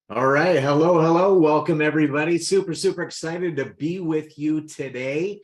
All right. Hello, hello. Welcome, everybody. Super excited to be with you today.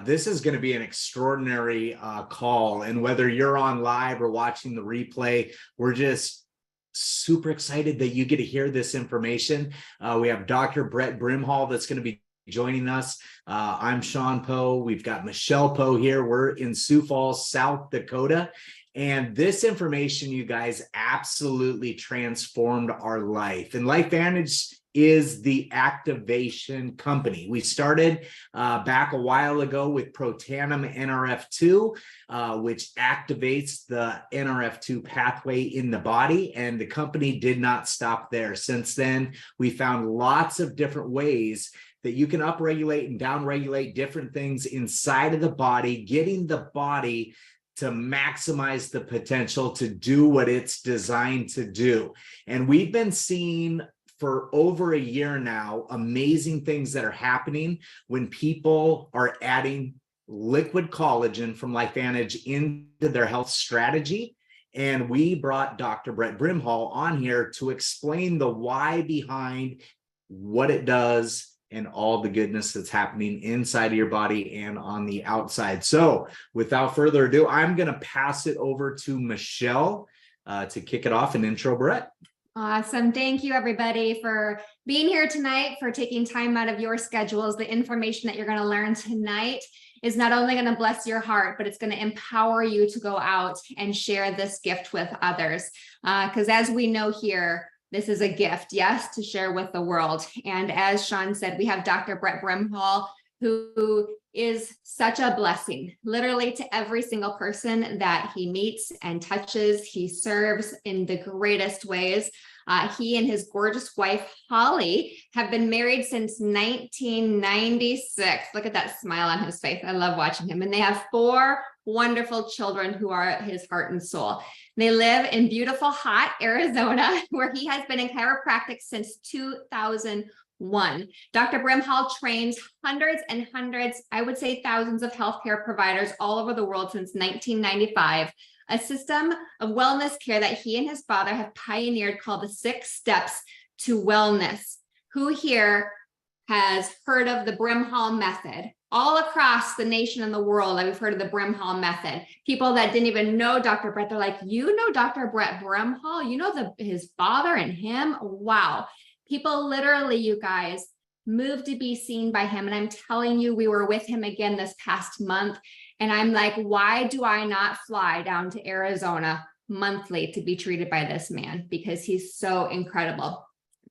This is going to be an extraordinary call. And whether you're on live or watching the replay, we're just super excited that you get to hear this information. We have Dr. Brett Brimhall that's going to be joining us. I'm Sean Poe. We've got Michelle Poe here. We're in Sioux Falls, South Dakota. And this information, you guys, absolutely transformed our life. And LifeVantage is the activation company. We started back a while ago with Protandim NRF2, which activates the NRF2 pathway in the body. And the company did not stop there. Since then, we found lots of different ways that you can upregulate and downregulate different things inside of the body, getting the body to maximize the potential to do what it's designed to do. And we've been seeing for over a year now, amazing things that are happening when people are adding liquid collagen from LifeVantage into their health strategy. And we brought Dr. Brett Brimhall on here to explain the why behind what it does and all the goodness that's happening inside of your body and on the outside. So without further ado, I'm going to pass it over to Michelle to kick it off and intro Brett. Awesome. Thank you, everybody, for being here tonight, for taking time out of your schedules. The information that you're going to learn tonight is not only going to bless your heart, but it's going to empower you to go out and share this gift with others. Because as we know here, this is a gift, yes, to share with the world. And as Sean said, we have Dr. Brett Brimhall, who is such a blessing, literally to every single person that he meets and touches. He serves in the greatest ways. He and his gorgeous wife, Holly, have been married since 1996. Look at that smile on his face. I love watching him. And they have 4 wonderful children who are his heart and soul. They live in beautiful, hot Arizona, where he has been in chiropractic since 2001. Dr. Brimhall trains hundreds and hundreds, I would say thousands of healthcare providers all over the world since 1995. A system of wellness care that he and his father have pioneered called the 6 Steps to Wellness. Who here has heard of the Brimhall method? All across the nation and the world, we've heard of the Brimhall method. People that didn't even know Dr. Brett, they're like, you know Dr. Brett Brimhall? You know his father and him? Wow. People literally, you guys, moved to be seen by him. And I'm telling you, we were with him again this past month. And I'm like, why do I not fly down to Arizona monthly to be treated by this man? Because he's so incredible.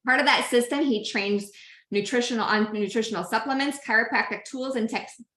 Part of that system, he trains nutritional supplements, chiropractic tools, and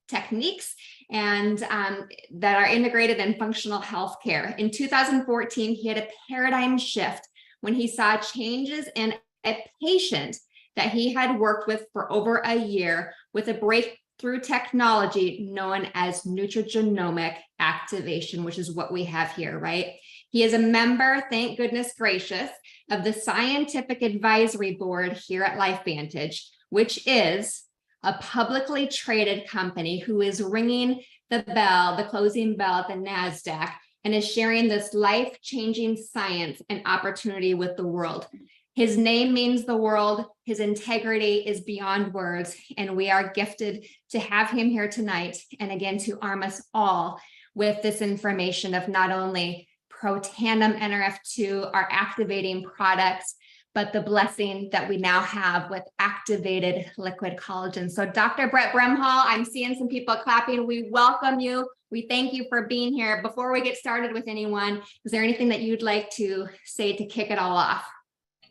techniques, and that are integrated in functional healthcare. In 2014, he had a paradigm shift when he saw changes in a patient that he had worked with for over a year with a breakthrough technology known as nutrigenomic activation, which is what we have here, right? He is a member, thank goodness gracious, of the Scientific Advisory Board here at LifeVantage, which is a publicly traded company who is ringing the bell, the closing bell at the NASDAQ, and is sharing this life-changing science and opportunity with the world. His name means the world. His integrity is beyond words, and we are gifted to have him here tonight, and again, to arm us all with this information of not only Protandim NRF2, our activating products, but the blessing that we now have with activated liquid collagen. So Dr. Brett Brimhall, I'm seeing some people clapping. We welcome you. We thank you for being here. Before we get started with anyone, is there anything that you'd like to say to kick it all off?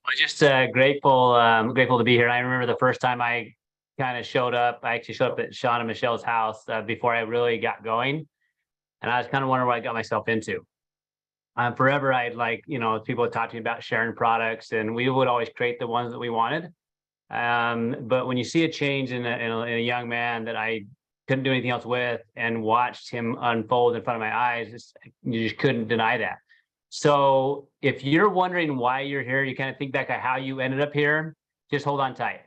I'm just grateful to be here. I remember the first time I kind of showed up. I actually showed up at Sean and Michelle's house before I really got going. And I was kind of wondering what I got myself into. Forever, people would talk to me about sharing products, and we would always create the ones that we wanted. But when you see a change in a young man that I couldn't do anything else with and watched him unfold in front of my eyes, you just couldn't deny that. So if you're wondering why you're here, you kind of think back at how you ended up here, just hold on tight.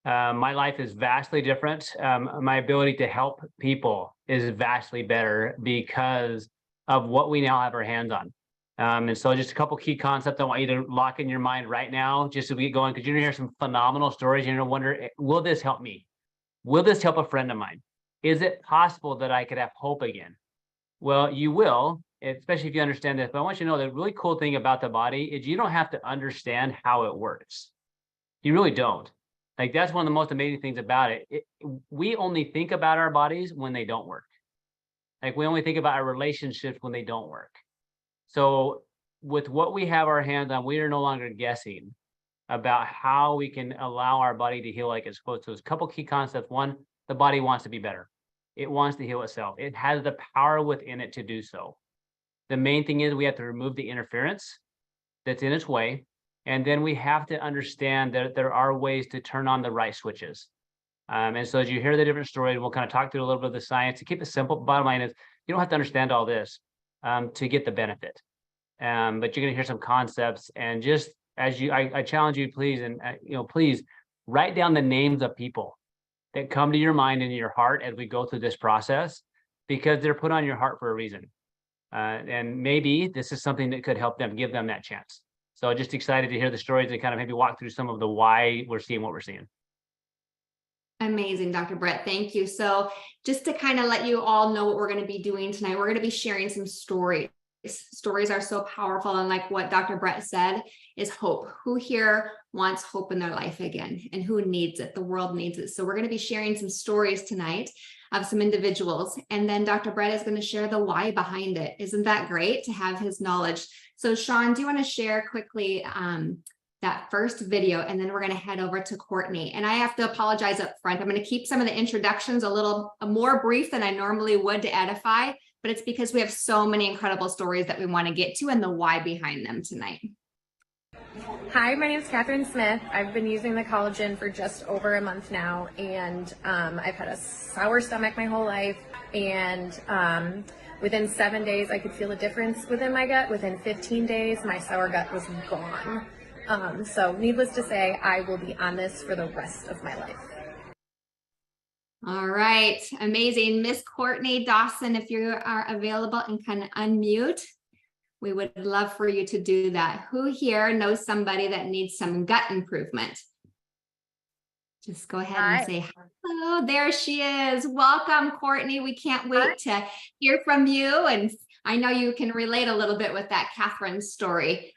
My life is vastly different. My ability to help people is vastly better because of what we now have our hands on. And so just a couple key concepts I want you to lock in your mind right now, just as we get going, because you're gonna hear some phenomenal stories. You're gonna wonder, will this help me? Will this help a friend of mine? Is it possible that I could have hope again? Well, you will, especially if you understand this. But I want you to know the really cool thing about the body is you don't have to understand how it works. You really don't. Like, that's one of the most amazing things about it. We only think about our bodies when they don't work. Like, we only think about our relationships when they don't work. So with what we have our hands on, we are no longer guessing about how we can allow our body to heal like it's supposed to. There's a couple key concepts. One, the body wants to be better. It wants to heal itself. It has the power within it to do so. The main thing is we have to remove the interference that's in its way. And then we have to understand that there are ways to turn on the right switches. And so as you hear the different stories, we'll kind of talk through a little bit of the science. To keep it simple, bottom line is you don't have to understand all this to get the benefit. But you're going to hear some concepts. And just as I challenge you, please, and please write down the names of people that come to your mind and your heart as we go through this process, because they're put on your heart for a reason. And maybe this is something that could help them, give them that chance. So just excited to hear the stories and kind of maybe walk through some of the why we're seeing what we're seeing. Amazing, Dr. Brett. Thank you. So just to kind of let you all know what we're going to be doing tonight, we're going to be sharing some stories. Stories are so powerful. And like what Dr. Brett said, is hope. Who here wants hope in their life again? And who needs it? The world needs it. So we're going to be sharing some stories tonight of some individuals. And then Dr. Brett is going to share the why behind it. Isn't that great to have his knowledge? So Sean, do you want to share quickly that first video, and then we're going to head over to Courtney. And I have to apologize up front. I'm going to keep some of the introductions a little more brief than I normally would to edify, but it's because we have so many incredible stories that we want to get to and the why behind them tonight. Hi, my name is Catherine Smith. I've been using the collagen for just over a month now, and I've had a sour stomach my whole life, and within 7 days I could feel a difference within my gut. Within 15 days my sour gut was gone. So needless to say, I will be on this for the rest of my life. All right, amazing. Miss Courtney Dawson, if you are available and can unmute, we would love for you to do that. Who here knows somebody that needs some gut improvement? Just go ahead and say hello. There she is. Welcome, Courtney. We can't wait to hear from you. And I know you can relate a little bit with that Catherine story.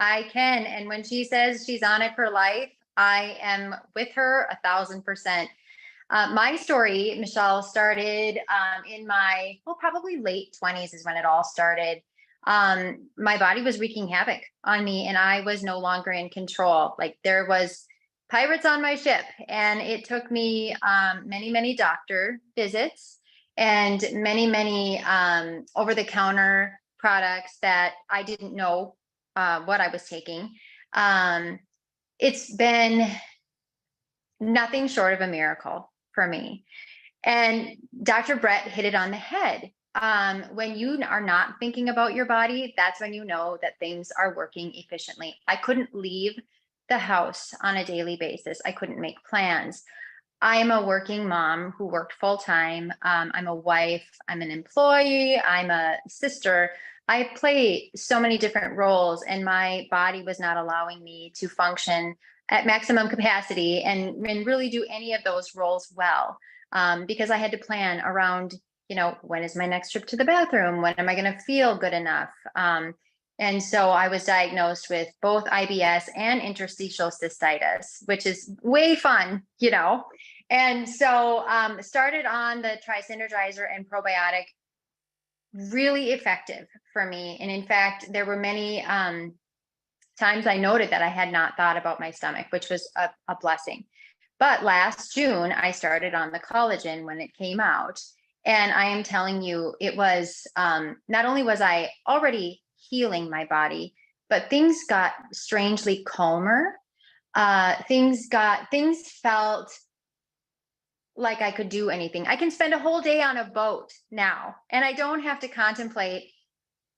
I can. And when she says she's on it for life, I am with her 1,000%. My story, Michelle, started in my, probably late 20s is when it all started. My body was wreaking havoc on me and I was no longer in control. Like, there was pirates on my ship, and it took me many doctor visits and many over-the-counter products that I didn't know what I was taking. It's been nothing short of a miracle for me. And Dr. Brett hit it on the head. When you are not thinking about your body, that's when you know that things are working efficiently. I couldn't leave the house on a daily basis. I couldn't make plans. I am a working mom who worked full time. I'm a wife. I'm an employee. I'm a sister. I play so many different roles, and my body was not allowing me to function at maximum capacity and really do any of those roles well, because I had to plan around, when is my next trip to the bathroom? When am I going to feel good enough? And so I was diagnosed with both IBS and interstitial cystitis, which is way fun, And so started on the Tri-Synergizer and probiotic, really effective for me. And in fact, there were many times I noted that I had not thought about my stomach, which was a blessing. But last June, I started on the collagen when it came out. And I am telling you, it was, not only was I already healing my body, but things got strangely calmer. Things felt like I could do anything. I can spend a whole day on a boat now, and I don't have to contemplate,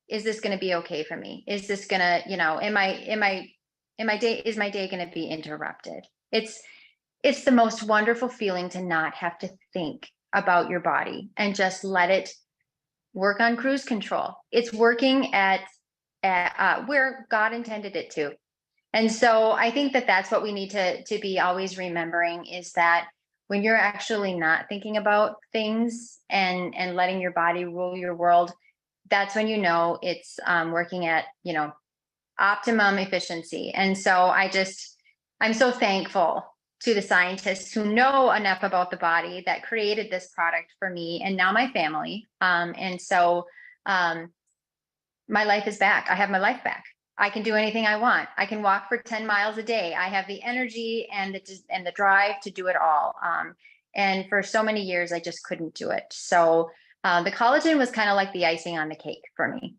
is this going to be okay for me? Is this going to, is my day going to be interrupted? It's the most wonderful feeling to not have to think about your body and just let it work on cruise control. It's working at where God intended it to. And so I think that that's what we need to be always remembering, is that when you're actually not thinking about things and letting your body rule your world, that's when you know it's working at, you know, optimum efficiency. And so I'm so thankful to the scientists who know enough about the body that created this product for me and now my family. And so my life is back. I have my life back. I can do anything I want. I can walk for 10 miles a day. I have the energy and the drive to do it all. And for so many years, I just couldn't do it. So the collagen was kind of like the icing on the cake for me.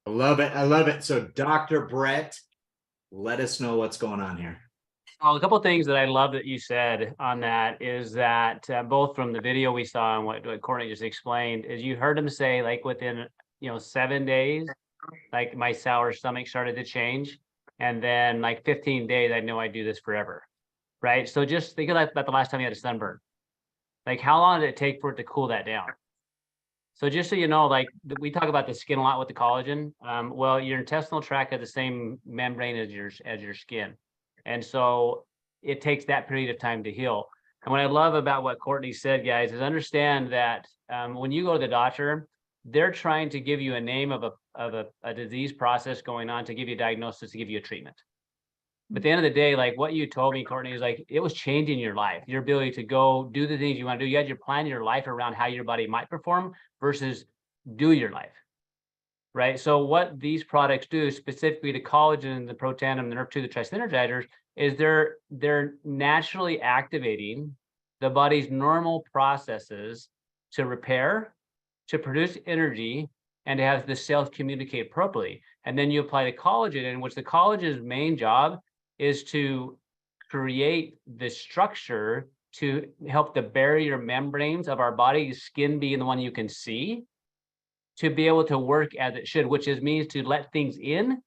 I love it. I love it. So Dr. Brett, let us know what's going on here. Well, a couple of things that I love that you said on that is that both from the video we saw and what Courtney just explained, is you heard him say, like, within 7 days, like, my sour stomach started to change, and then like 15 days, I know I do this forever, right? So just think about the last time you had a sunburn. Like, how long did it take for it to cool that down? So just so you know, like, we talk about the skin a lot with the collagen. Well, your intestinal tract has the same membrane as your skin. And so it takes that period of time to heal. And what I love about what Courtney said, guys, is understand that when you go to the doctor, they're trying to give you a name of a disease process going on to give you a diagnosis, to give you a treatment. But at the end of the day, like what you told me, Courtney, is like, it was changing your life, your ability to go do the things you want to do. You had your plan your life around how your body might perform versus do your life. Right. So what these products do, specifically the collagen, the protandim, the nerve 2, the trisynergizers, is they're naturally activating the body's normal processes to repair, to produce energy, and to have the cells communicate appropriately. And then you apply the collagen, in which the collagen's main job is to create the structure to help the barrier membranes of our body, skin being the one you can see, to be able to work as it should, which means to let things in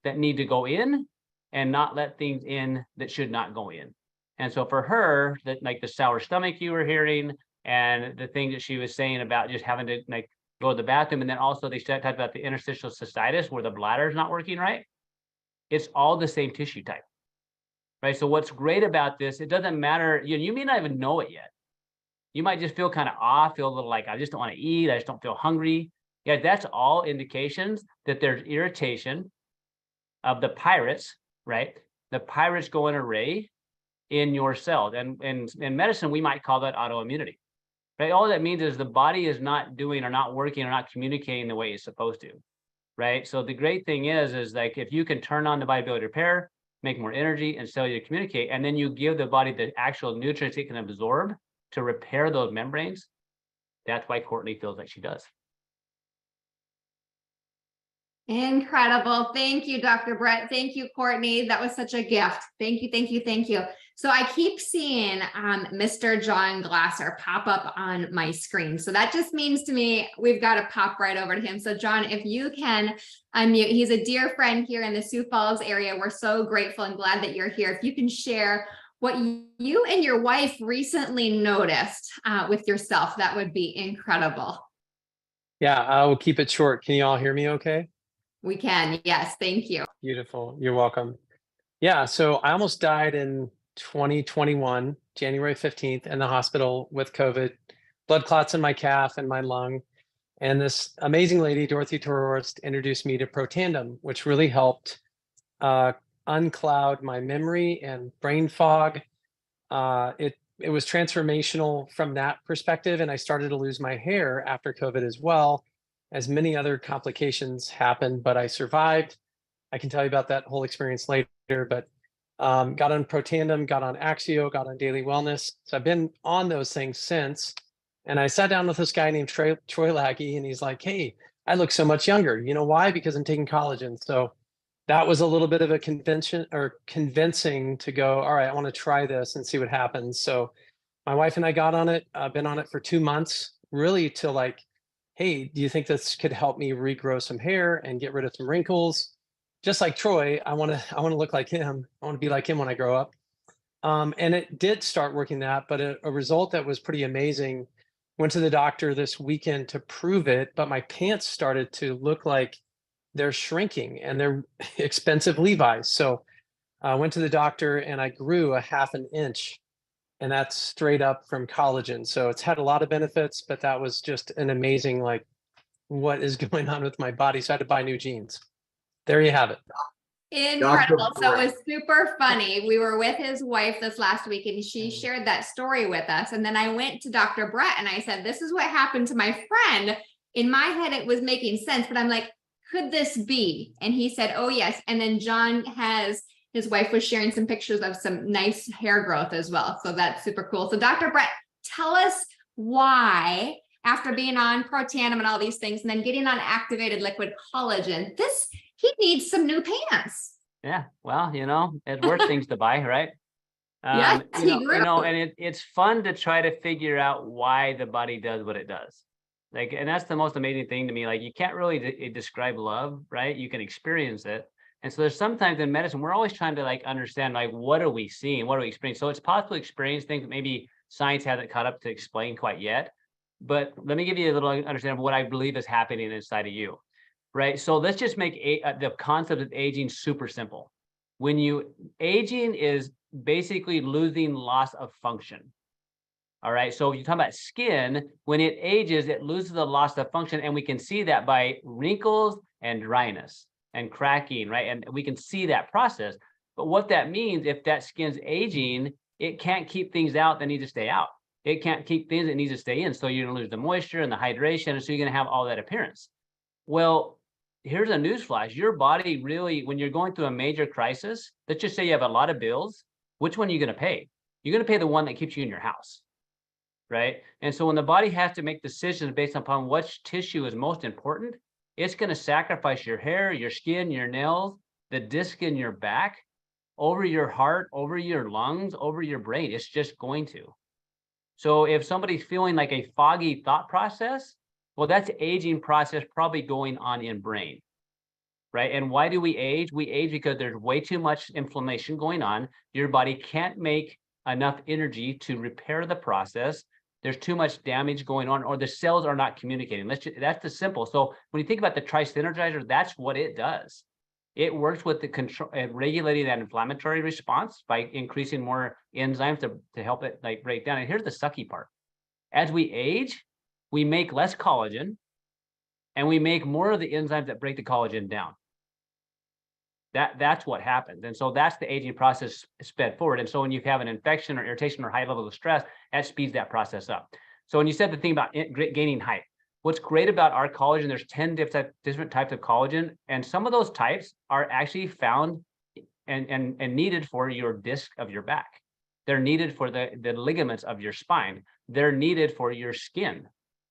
that need to go in and not let things in that should not go in. And so for her, that, like the sour stomach you were hearing, and the thing that she was saying about just having to like go to the bathroom, and then also they talked about the interstitial cystitis where the bladder is not working right. It's all the same tissue type, right? So what's great about this, it doesn't matter, you may not even know it yet. You might just feel kind of off, feel a little like, I just don't want to eat, I just don't feel hungry. Yeah, that's all indications that there's irritation of the pirates, right? The pirates go in array in your cells. And in medicine, we might call that autoimmunity, right? All that means is the body is not doing or not working or not communicating the way it's supposed to, right? So the great thing is like, if you can turn on the body ability to repair, make more energy, and cellular communicate, and then you give the body the actual nutrients it can absorb to repair those membranes, that's why Courtney feels like she does. Incredible. Thank you, Dr. Brett. Thank you, Courtney. That was such a gift. Thank you, thank you, thank you. So I keep seeing Mr. John Glasser pop up on my screen. So that just means to me, we've got to pop right over to him. So John, if you can unmute, he's a dear friend here in the Sioux Falls area. We're so grateful and glad that you're here. If you can share what you and your wife recently noticed with yourself, that would be incredible. Yeah, I will keep it short. Can you all hear me okay? We can. Yes. Thank you. Beautiful. You're welcome. Yeah. So I almost died in 2021, January 15th, in the hospital with COVID, blood clots in my calf and my lung. And this amazing lady, Dorothy Tororst, introduced me to Protandim, which really helped uncloud my memory and brain fog. It was transformational from that perspective. And I started to lose my hair after COVID as well, as many other complications happened, but I survived. I can tell you about that whole experience later, but got on Protandim, got on Axio, got on Daily Wellness. So I've been on those things since. And I sat down with this guy named Troy Laggy, and he's like, hey, I look so much younger. You know why? Because I'm taking collagen. So that was a little bit of a convincing to go, all right, I want to try this and see what happens. So my wife and I got on it, been on it for 2 months, really to like, hey, do you think this could help me regrow some hair and get rid of some wrinkles? Just like Troy, I want to look like him. I want to be like him when I grow up. And it did start working that, but a result that was pretty amazing. Went to the doctor this weekend to prove it, but my pants started to look like they're shrinking and they're expensive Levi's. So I went to the doctor and I grew a 1/2 inch, and that's straight up from collagen. So it's had a lot of benefits, but that was just an amazing, like, what is going on with my body? So I had to buy new jeans. There you have it. Incredible. So it Brett. was super funny. We were with his wife this last week and she shared that story with us. And then I went to Dr. Brett and I said, this is what happened to my friend. In my head, it was making sense, but I'm like, could this be? And he said, oh, yes. And then John his wife was sharing some pictures of some nice hair growth as well. So that's super cool. So Dr. Brett, tell us why, after being on Protandim and all these things, and then getting on activated liquid collagen, he needs some new pants. Yeah, well, it's worth things to buy, right? Yes, he grew. And it's fun to try to figure out why the body does what it does. Like, and that's the most amazing thing to me. Like, you can't really describe love, right? You can experience it. And so there's sometimes in medicine, we're always trying to like understand, like, what are we seeing? What are we experiencing? So it's possible to experience things that maybe science hasn't caught up to explain quite yet. But let me give you a little understanding of what I believe is happening inside of you, right? So let's just make the concept of aging super simple. Aging is basically losing loss of function. All right. So you talk about skin, when it ages, it loses the loss of function. And we can see that by wrinkles and dryness and cracking, right? And we can see that process. But what that means, if that skin's aging, it can't keep things out that need to stay out. It can't keep things that need to stay in. So you're going to lose the moisture and the hydration. And so you're going to have all that appearance. Well, here's a newsflash. Your body really, when you're going through a major crisis, let's just say you have a lot of bills, which one are you going to pay? You're going to pay the one that keeps you in your house. Right. And so when the body has to make decisions based upon which tissue is most important, it's going to sacrifice your hair, your skin, your nails, the disc in your back, over your heart, over your lungs, over your brain. It's just going to. So if somebody's feeling like a foggy thought process, well, that's aging process probably going on in brain. Right. And why do we age? We age because there's way too much inflammation going on. Your body can't make enough energy to repair the process. There's too much damage going on, or the cells are not communicating. That's the simple. So when you think about the tri-synergizer, that's what it does. It works with the control, regulating that inflammatory response by increasing more enzymes to help it like break down. And here's the sucky part. As we age, we make less collagen and we make more of the enzymes that break the collagen down. That's what happens. And so that's the aging process sped forward. And so when you have an infection or irritation or high level of stress, that speeds that process up. So when you said the thing about gaining height, what's great about our collagen, there's 10 different types of collagen. And some of those types are actually found and needed for your disc of your back. They're needed for the ligaments of your spine. They're needed for your skin.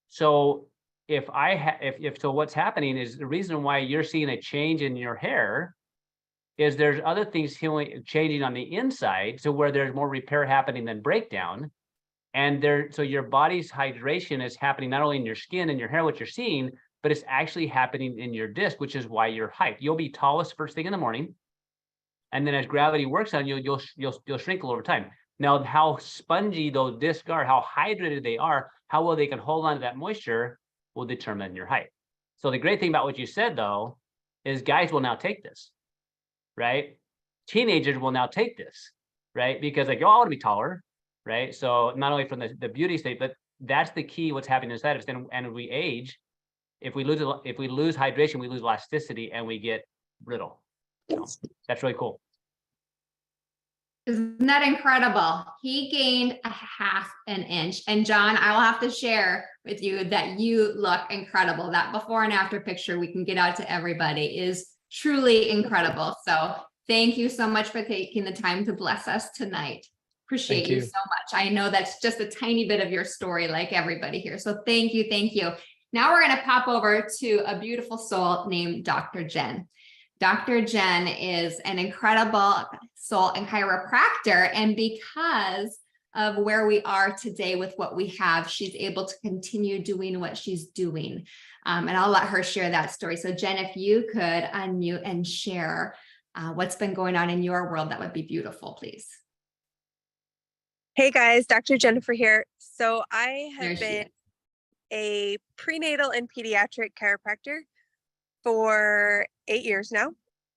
So so what's happening is the reason why you're seeing a change in your hair is there's other things changing on the inside, so where there's more repair happening than breakdown. And so your body's hydration is happening not only in your skin and your hair, what you're seeing, but it's actually happening in your disc, which is why your height. You'll be tallest first thing in the morning. And then as gravity works on you, you'll shrink over time. Now, how spongy those discs are, how hydrated they are, how well they can hold on to that moisture will determine your height. So the great thing about what you said, though, is guys will now take this. Right? Teenagers will now take this, right? Because like, oh, I want to be taller, right? So not only from the beauty state, but that's the key, what's happening inside of us. And we age, if we lose hydration, we lose elasticity and we get brittle. So that's really cool. Isn't that incredible? He gained a 1/2 inch. And John, I will have to share with you that you look incredible. That before and after picture we can get out to everybody is truly incredible. So thank you so much for taking the time to bless us tonight. Appreciate you so much. I know that's just a tiny bit of your story, like everybody here. So thank you. Thank you. Now we're going to pop over to a beautiful soul named Dr. Jen. Dr. Jen is an incredible soul and chiropractor. And because of where we are today with what we have, she's able to continue doing what she's doing. And I'll let her share that story. So Jen, if you could unmute and share what's been going on in your world, that would be beautiful, please. Hey guys, Dr. Jennifer here. So I have been a prenatal and pediatric chiropractor for 8 years now.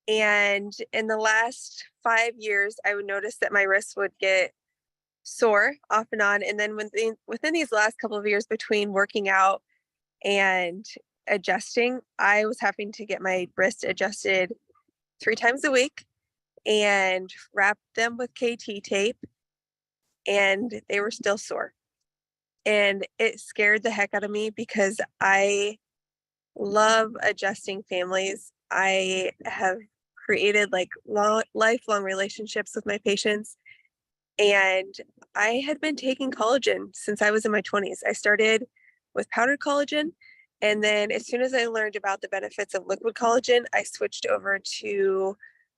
And in the last 5 years, I would notice that my wrists would get sore off and on. And then within these last couple of years, between working out and adjusting, I was having to get my wrist adjusted 3 times a week and wrap them with KT tape, and they were still sore. And it scared the heck out of me because I love adjusting families. I have created like lifelong relationships with my patients. And I had been taking collagen since I was in my 20s. I started with powdered collagen. And then as soon as I learned about the benefits of liquid collagen, I switched over to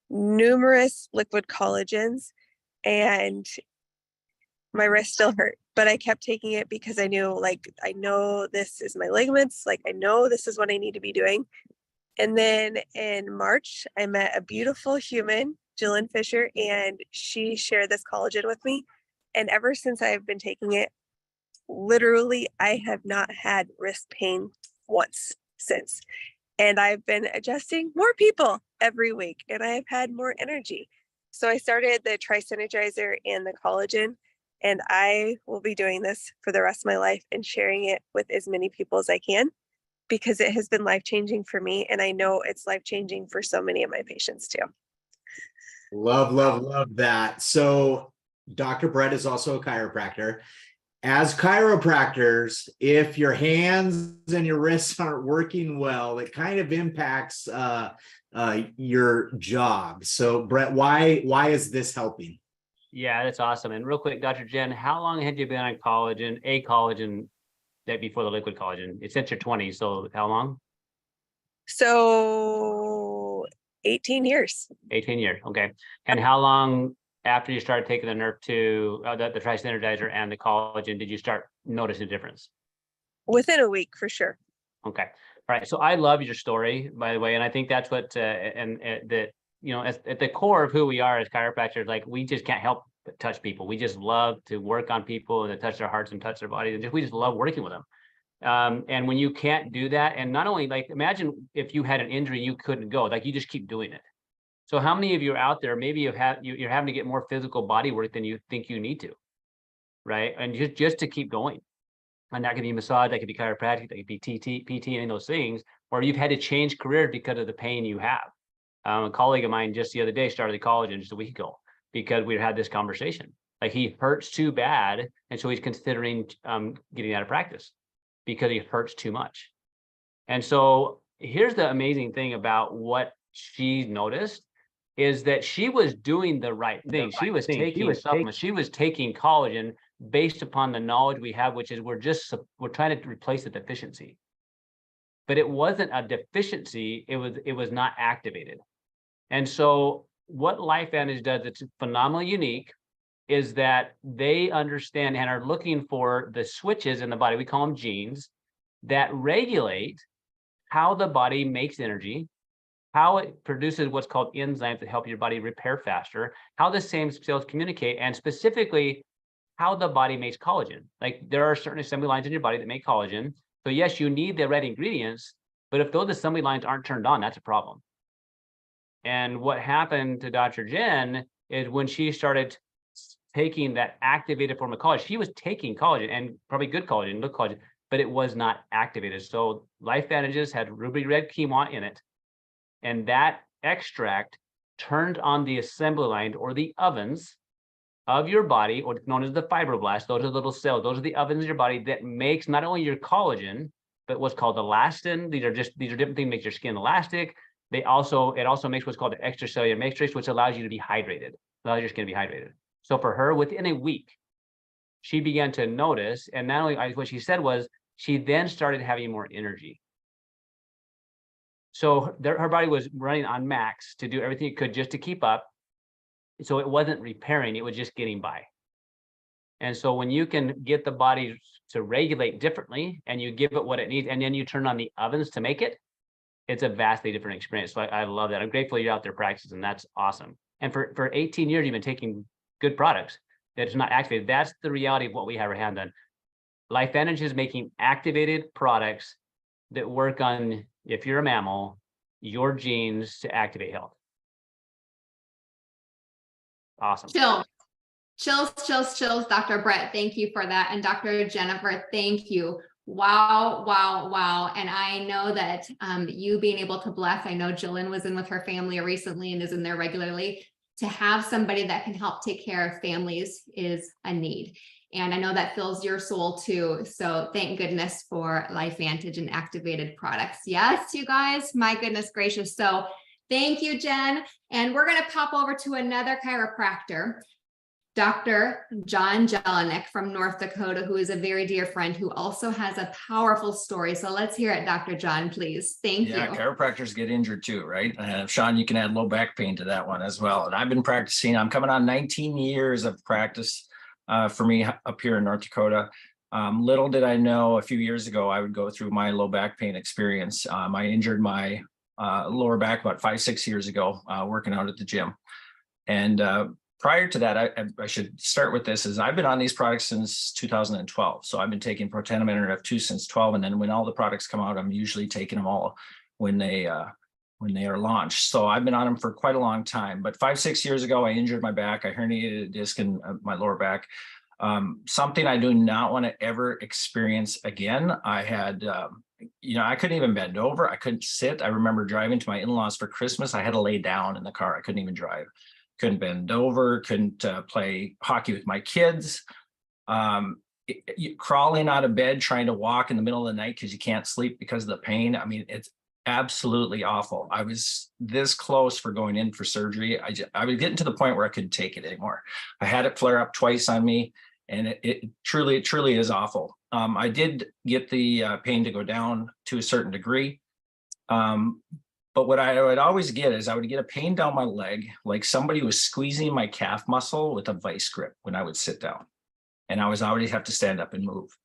numerous liquid collagens, and my wrist still hurt, but I kept taking it because I knew, like, I know this is my ligaments. Like, I know this is what I need to be doing. And then in March, I met a beautiful human, Jillian Fisher, and she shared this collagen with me. And ever since I've been taking it, literally, I have not had wrist pain once since. And I've been adjusting more people every week, and I have had more energy. So I started the Tri-Synergizer and the collagen, and I will be doing this for the rest of my life and sharing it with as many people as I can, because it has been life-changing for me, and I know it's life-changing for so many of my patients too. Love, love, love that. So Dr. Brett is also a chiropractor. As chiropractors, if your hands and your wrists aren't working well, it kind of impacts your job. So Brett, why is this helping? Yeah, that's awesome. And real quick, Dr. Jen, how long had you been on collagen that before the liquid collagen? It's since your 20s, so how long? So 18 years. 18 years, okay. And how long after you started taking the Nerve 2, the Tri-Synergizer and the collagen, did you start noticing a difference? Within a week, for sure. Okay, all right. So I love your story, by the way, and I think that's what that, you know, at the core of who we are as chiropractors, like, we just can't help but touch people. We just love to work on people and to touch their hearts and touch their bodies, and we just love working with them. And when you can't do that, and not only, like, imagine if you had an injury and you couldn't go, like, you just keep doing it. So how many of you are out there, maybe you're having to get more physical body work than you think you need to, right? And just to keep going. And that could be massage, that could be chiropractic, that could be PT, any of those things, or you've had to change careers because of the pain you have. A colleague of mine just the other day started the collagen just a week ago because we had this conversation. Like, he hurts too bad, and so he's considering getting out of practice because he hurts too much. And so here's the amazing thing about what she noticed is that she was doing the right thing. She was taking supplements. She was taking collagen based upon the knowledge we have, which is we're trying to replace the deficiency. But it wasn't a deficiency, it was not activated. And so what LifeVantage does that's phenomenally unique is that they understand and are looking for the switches in the body, we call them genes, that regulate how the body makes energy, how it produces what's called enzymes that help your body repair faster, how the same cells communicate, and specifically how the body makes collagen. Like, there are certain assembly lines in your body that make collagen. So yes, you need the right ingredients, but if those assembly lines aren't turned on, that's a problem. And what happened to Dr. Jen is when she started taking that activated form of collagen, she was taking collagen, and probably good collagen, but it was not activated. So LifeVantages had ruby red quinoa in it. And that extract turned on the assembly line, or the ovens of your body, or known as the fibroblasts. Those are little cells. Those are the ovens in your body that makes not only your collagen, but what's called elastin. These are different things that make your skin elastic. It also makes what's called the extracellular matrix, which allows you to be hydrated, allows your skin to be hydrated. So for her, within a week, she began to notice, and not only what she said was, she then started having more energy. So her body was running on max to do everything it could just to keep up. So it wasn't repairing, it was just getting by. And so when you can get the body to regulate differently, and you give it what it needs, and then you turn on the ovens to make it, it's a vastly different experience. So I love that. I'm grateful you're out there practicing. That's awesome. And for 18 years, you've been taking good products that is not activated. That's the reality of what we have our hand on. LifeVantage is making activated products that work on, if you're a mammal, your genes to activate health? Awesome. Chills, Dr. Brett. Thank you for that. And Dr. Jennifer, thank you. Wow, wow, wow. And I know that you being able to bless, I know Jillian was in with her family recently and is in there regularly. To have somebody that can help take care of families is a need. And I know that fills your soul too. So thank goodness for LifeVantage and activated products. Yes, you guys, my goodness gracious. So thank you, Jen. And we're going to pop over to another chiropractor, Dr. John Jelinek from North Dakota, who is a very dear friend who also has a powerful story. So let's hear it, Dr. John, please. Thank you. Yeah, chiropractors get injured too, right? Sean, you can add low back pain to that one as well. And I've been practicing, I'm coming on 19 years of practice for me up here in North Dakota. Little did I know a few years ago, I would go through my low back pain experience. I injured my lower back about 5-6 years ago working out at the gym. And prior to that, I should start with this, is I've been on these products since 2012. So I've been taking Protandim Energy F2 since 12. And then when all the products come out, I'm usually taking them all when they are launched. So I've been on them for quite a long time. But 5-6 years ago, I injured my back. I herniated a disc in my lower back. Something I do not want to ever experience again. I had, I couldn't even bend over. I couldn't sit. I remember driving to my in-laws for Christmas. I had to lay down in the car. I couldn't even drive. Couldn't bend over, couldn't play hockey with my kids. Crawling out of bed, trying to walk in the middle of the night because you can't sleep because of the pain. I mean, it's absolutely awful. I was this close for going in for surgery. I was getting to the point where I couldn't take it anymore. I had it flare up twice on me, and it truly is awful. I did get the pain to go down to a certain degree. But what I would always get is I would get a pain down my leg, like somebody was squeezing my calf muscle with a vice grip when I would sit down. And I was always have to stand up and move.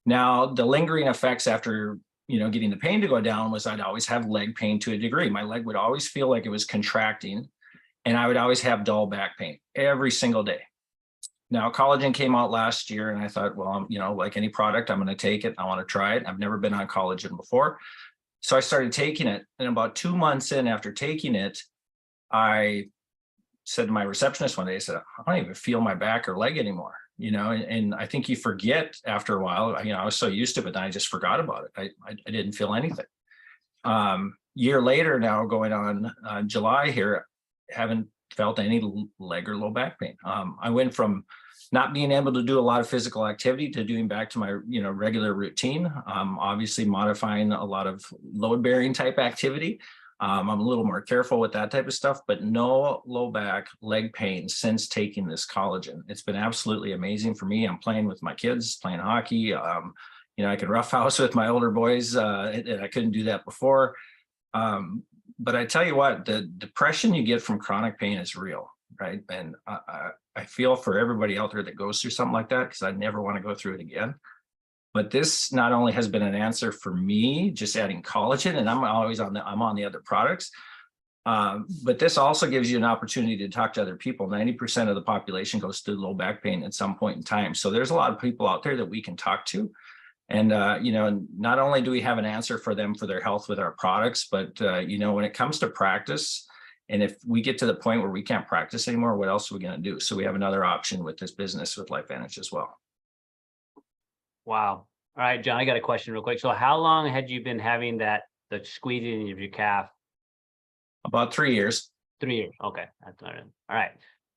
Now, the lingering effects after, getting the pain to go down was I'd always have leg pain to a degree. My leg would always feel like it was contracting, and I would always have dull back pain every single day. Now, collagen came out last year, and I thought, well, like any product, I'm going to take it. I want to try it. I've never been on collagen before. So I started taking it, and about 2 months in after taking it, I said to my receptionist one day, I said, I don't even feel my back or leg anymore, and I think you forget after a while. I was so used to it, but then I just forgot about it. I didn't feel anything. Year later now, going on July here, haven't felt any leg or low back pain. I went from not being able to do a lot of physical activity to doing back to my regular routine. Obviously modifying a lot of load bearing type activity. I'm a little more careful with that type of stuff, but no low back, leg pain since taking this collagen. It's been absolutely amazing for me. I'm playing with my kids, playing hockey. I can roughhouse with my older boys, and I couldn't do that before. But I tell you what, the depression you get from chronic pain is real, right? And I feel for everybody out there that goes through something like that, because I never want to go through it again. But this not only has been an answer for me, just adding collagen, and I'm always on the other products, but this also gives you an opportunity to talk to other people. 90% of the population goes through low back pain at some point in time. So there's a lot of people out there that we can talk to. And, not only do we have an answer for them for their health with our products, but, when it comes to practice, and if we get to the point where we can't practice anymore, what else are we going to do? So we have another option with this business with LifeVantage as well. Wow. All right, John, I got a question real quick. So how long had you been having the squeezing of your calf? About 3 years. 3 years. Okay. That's all right. All right.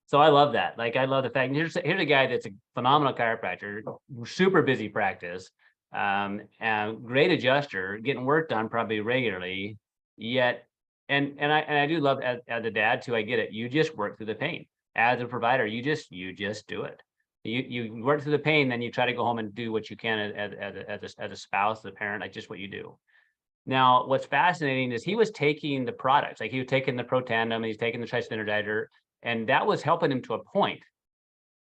So I love that. Like, I love the fact, here's a guy that's a phenomenal chiropractor, super busy practice, and great adjuster, getting work done probably regularly, yet, and I do love as a dad too, I get it. You just work through the pain. As a provider, you just do it. You work through the pain, then you try to go home and do what you can as a spouse, a parent, like just what you do. Now, what's fascinating is he was taking the products, like he was taking the Protandim, he's taking the Tri-Synergizer, and that was helping him to a point.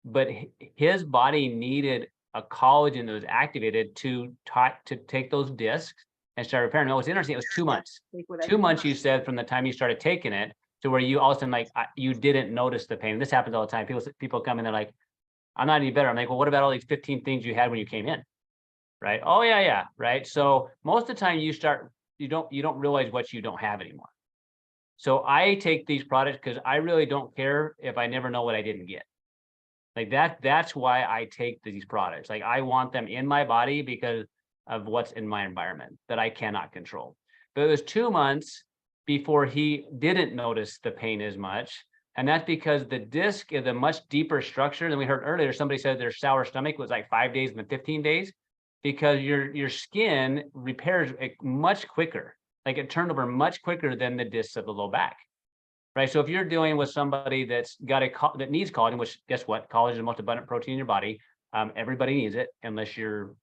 But his body needed a collagen that was activated to take those discs and start repairing. Now, what's interesting, it was 2 months. 2 months, you said, from the time you started taking it to where you all of a sudden, you didn't notice the pain. This happens all the time. People come in, they're like, I'm not any better. I'm like, well, what about all these 15 things you had when you came in? Right? Oh, yeah. Right. So most of the time you start you don't realize what you don't have anymore. So I take these products because I really don't care if I never know what I didn't get. Like that's why I take these products. Like I want them in my body because of what's in my environment that I cannot control. But it was 2 months before he didn't notice the pain as much. And that's because the disc is a much deeper structure than we heard earlier. Somebody said their sour stomach was like 5 days than 15 days because your skin repairs it much quicker. Like it turned over much quicker than the discs of the low back. Right. So if you're dealing with somebody that needs collagen, which guess what? Collagen is the most abundant protein in your body. Everybody needs it unless you're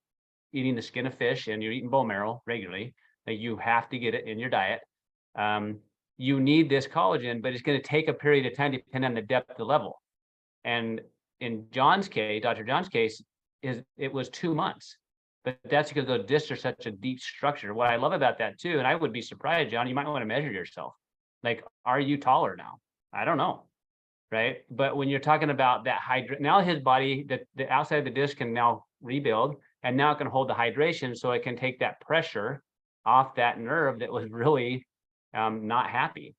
eating the skin of fish and you're eating bone marrow regularly. Like you have to get it in your diet. You need this collagen, but it's going to take a period of time depending on the depth of the level. And in John's case, Dr. John's case, it was 2 months. But that's because the discs are such a deep structure. What I love about that too, and I would be surprised, John, you might want to measure yourself. Like, are you taller now? I don't know. Right. But when you're talking about that now his body, the outside of the disc can now rebuild, and now it can hold the hydration so it can take that pressure off that nerve that was really not happy.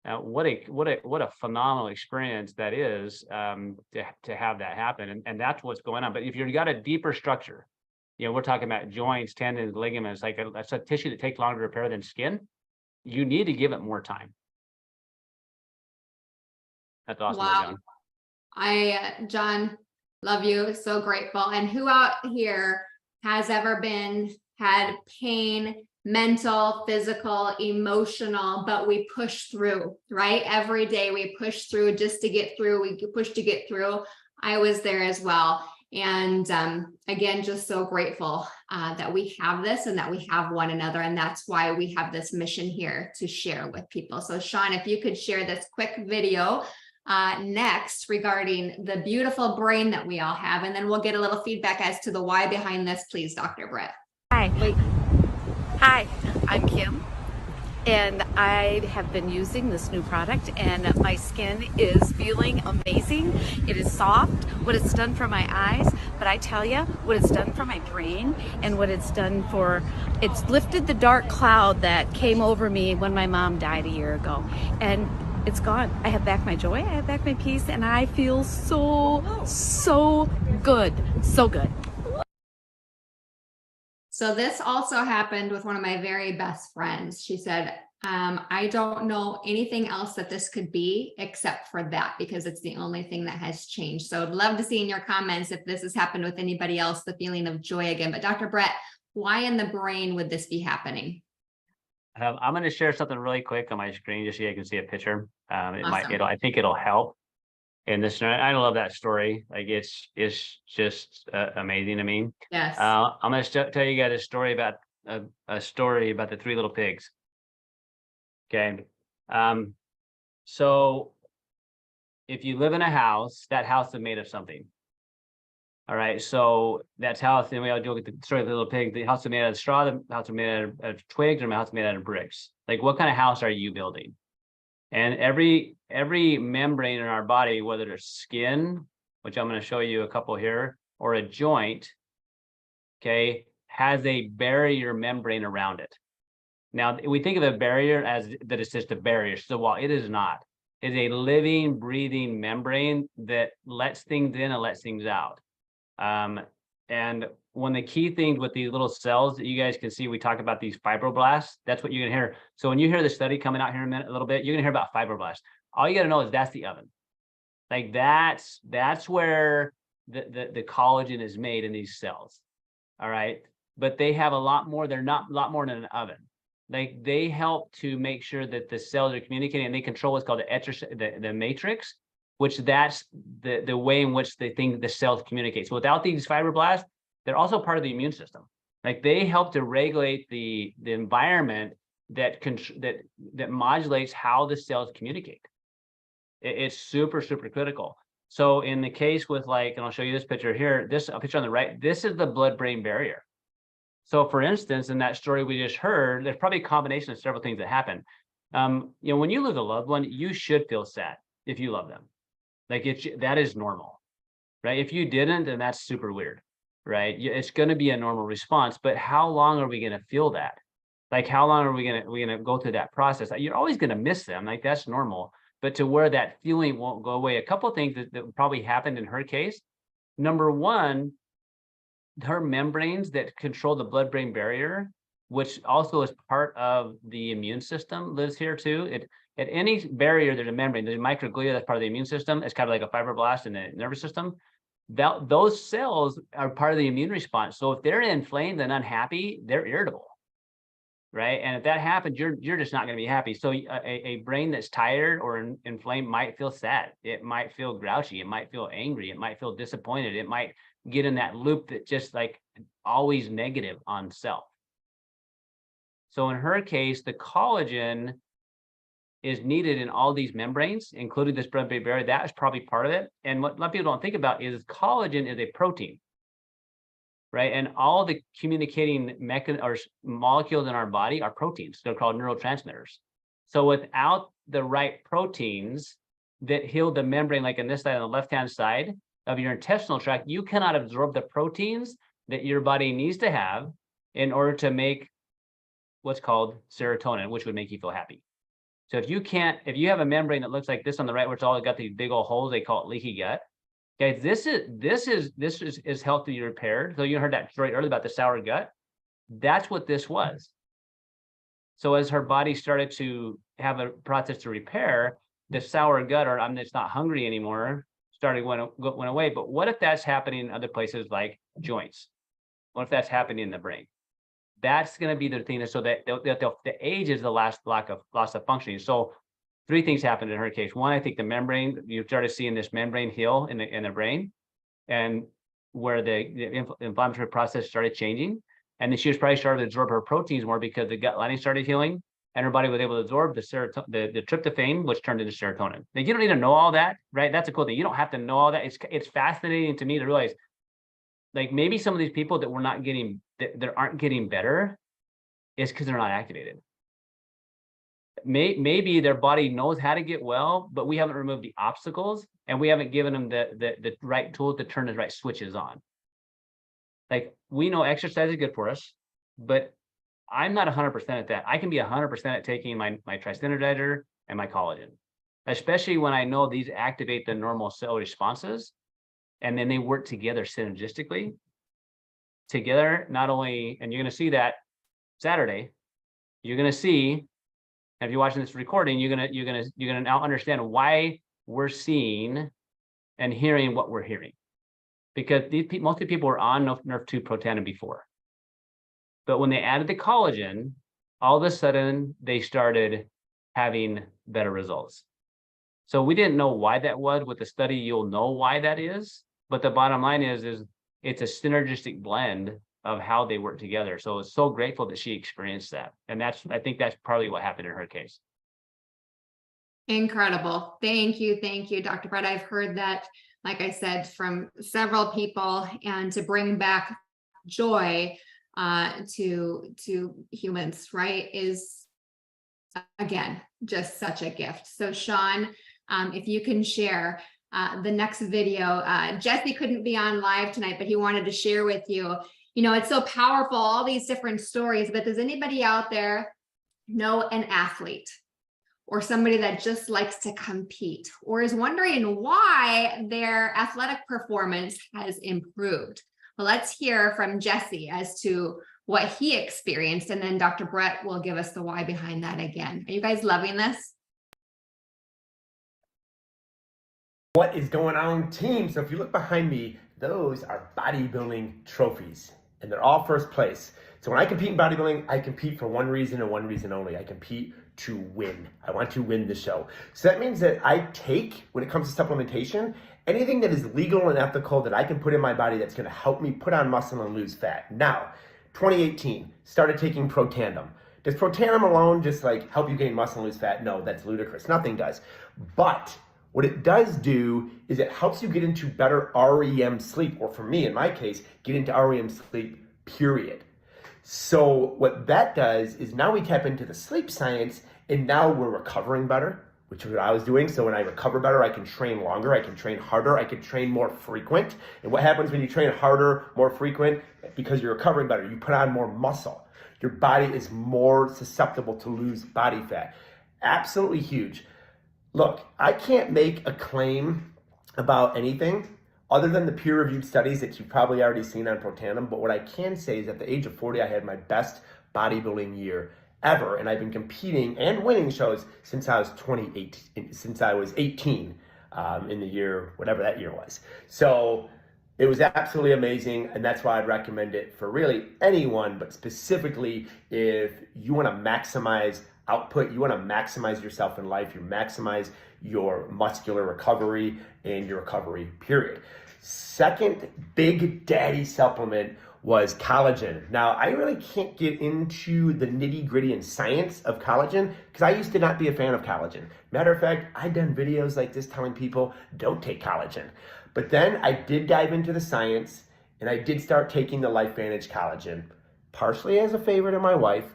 What a phenomenal experience that is to have that happen. And that's what's going on. But if you've got a deeper structure, we're talking about joints, tendons, ligaments, like that's a tissue that takes longer to repair than skin. You need to give it more time. That's awesome, Wow. John. John, love you. So grateful. And who out here has ever had pain, mental, physical, emotional, but we push through, right? Every day we push through just to get through. We push to get through. I was there as well. And again, just so grateful that we have this and that we have one another. And that's why we have this mission here to share with people. So Sean, if you could share this quick video next regarding the beautiful brain that we all have, and then we'll get a little feedback as to the why behind this, please, Dr. Brett. Hi, I'm Kim, and I have been using this new product, and my skin is feeling amazing. It is soft, what it's done for my eyes, but I tell you, what it's done for my brain and what it's done for, it's lifted the dark cloud that came over me when my mom died a year ago, and it's gone. I have back my joy, I have back my peace, and I feel so good, so good. So this also happened with one of my very best friends. She said, I don't know anything else that this could be except for that, because it's the only thing that has changed. So I'd love to see in your comments if this has happened with anybody else, the feeling of joy again. But Dr. Brett, why in the brain would this be happening? I'm going to share something really quick on my screen just so you can see a picture. Awesome. I think it'll help. And I love that story. Like it's just amazing to me. Yes. I'm going to tell you guys a story about the three little pigs. Okay. So if you live in a house, that house is made of something. All right. So that's house. And we all do with the story of the little pig. The house is made out of straw. The house is made out of twigs, or the house is made out of bricks. Like, what kind of house are you building? And every membrane in our body, whether it's skin, which I'm going to show you a couple here, or a joint, okay, has a barrier membrane around it. Now, we think of a barrier as that it's just a barrier. So while it is not, it's a living, breathing membrane that lets things in and lets things out. And one of the key things with these little cells that you guys can see, we talk about these fibroblasts. That's what you're gonna hear. So when you hear the study coming out here in a little bit, you're gonna hear about fibroblasts. All you gotta know is that's the oven. Like that's where the collagen is made in these cells. All right. But they have a lot more, they're not a lot more than an oven. Like they help to make sure that the cells are communicating, and they control what's called the matrix, which that's the way in which the cells communicate. So without these fibroblasts, they're also part of the immune system. Like they help to regulate the environment that modulates how the cells communicate. It's super critical. So in the case with and I'll show you this picture here, a picture on the right, this is the blood-brain barrier. So for instance, in that story we just heard, there's probably a combination of several things that happen. When you lose a loved one, you should feel sad if you love them. Like that is normal, right? If you didn't, then that's super weird, right? It's going to be a normal response, but how long are we going to feel that? Like, how long are we gonna go through that process? You're always gonna miss them, like that's normal. But to where that feeling won't go away, a couple of things that probably happened in her case. Number one, her membranes that control the blood-brain barrier, which also is part of the immune system, lives here too. At any barrier, there's a membrane. There's a microglia that's part of the immune system. It's kind of like a fibroblast in the nervous system. Those cells are part of the immune response. So if they're inflamed and unhappy, they're irritable, right? And if that happens, you're just not going to be happy. So a brain that's tired or inflamed might feel sad. It might feel grouchy. It might feel angry. It might feel disappointed. It might get in that loop that just like always negative on self. So in her case, the collagen is needed in all these membranes, including this blood-brain barrier. That is probably part of it. And what a lot of people don't think about is collagen is a protein, right? And all the communicating molecules in our body are proteins. They're called neurotransmitters. So without the right proteins that heal the membrane, like in this side on the left-hand side of your intestinal tract, you cannot absorb the proteins that your body needs to have in order to make what's called serotonin, which would make you feel happy. So if you have a membrane that looks like this on the right, where it's all got these big old holes, they call it leaky gut. Okay, this is healthily repaired. So you heard that story earlier about the sour gut. That's what this was. So as her body started to have a process to repair, the sour gut, or it's not hungry anymore, went away. But what if that's happening in other places like joints? What if that's happening in the brain? That's going to be the thing. So that the age is the loss of functioning. So 3 things happened in her case. One, I think the membrane, you started seeing this membrane heal in the brain, and where the inflammatory process started changing. And then she was probably starting to absorb her proteins more because the gut lining started healing, and her body was able to absorb the tryptophan, which turned into serotonin. Now, you don't need to know all that, right? That's a cool thing. You don't have to know all that. It's fascinating to me to realize, like, maybe some of these people that aren't getting better is because they're not activated. Maybe their body knows how to get well, but we haven't removed the obstacles, and we haven't given them the right tools to turn the right switches on. Like, we know exercise is good for us, but I'm not 100% at that. I can be 100% at taking my tri-synergizer and my collagen, especially when I know these activate the normal cell responses, and then they work together synergistically. Together, not only, and you're going to see that Saturday, you're going to see, if you're watching this recording, you're gonna now understand why we're seeing and hearing what we're hearing, because most of the people were on Nerf2 Protandim before, but when they added the collagen, all of a sudden they started having better results. So we didn't know why that was. With the study, you'll know why that is. But the bottom line is it's a synergistic blend of how they work together. So it's so grateful that she experienced that. And I think that's probably what happened in her case. Incredible. Thank you, Dr. Brett. I've heard that, like I said, from several people, and to bring back joy to humans, right, is, again, just such a gift. So Sean, if you can share the next video. Jesse couldn't be on live tonight, but he wanted to share with you. You know, it's so powerful, all these different stories, but does anybody out there know an athlete or somebody that just likes to compete or is wondering why their athletic performance has improved? Well, let's hear from Jesse as to what he experienced, and then Dr. Brett will give us the why behind that again. Are you guys loving this? What is going on, team? So if you look behind me, those are bodybuilding trophies, and they're all first place. So when I compete in bodybuilding, I compete for one reason and one reason only. I compete to win. I want to win the show. So that means that I take, when it comes to supplementation, anything that is legal and ethical that I can put in my body that's going to help me put on muscle and lose fat. Now, 2018, started taking Protandim. Does Protandim alone just like help you gain muscle and lose fat? No, that's ludicrous. Nothing does. But what it does do is it helps you get into better REM sleep, or for me, in my case, get into REM sleep, period. So what that does is now we tap into the sleep science, and now we're recovering better, which is what I was doing. So when I recover better, I can train longer, I can train harder, I can train more frequent. And what happens when you train harder, more frequent? Because you're recovering better, you put on more muscle. your body is more susceptible to lose body fat. Absolutely huge. Look, I can't make a claim about anything other than the peer-reviewed studies that you've probably already seen on Protandim, but what I can say is at the age of 40, I had my best bodybuilding year ever, and I've been competing and winning shows since I was 18, in the year, whatever that year was. So it was absolutely amazing, and that's why I'd recommend it for really anyone, but specifically if you want to maximize output, you want to maximize yourself in life, you maximize your muscular recovery and your recovery period. Second big daddy supplement was collagen. Now, I really can't get into the nitty gritty and science of collagen because I used to not be a fan of collagen. Matter of fact, I've done videos like this telling people don't take collagen. But then I did dive into the science and I did start taking the LifeVantage collagen, partially as a favor to my wife,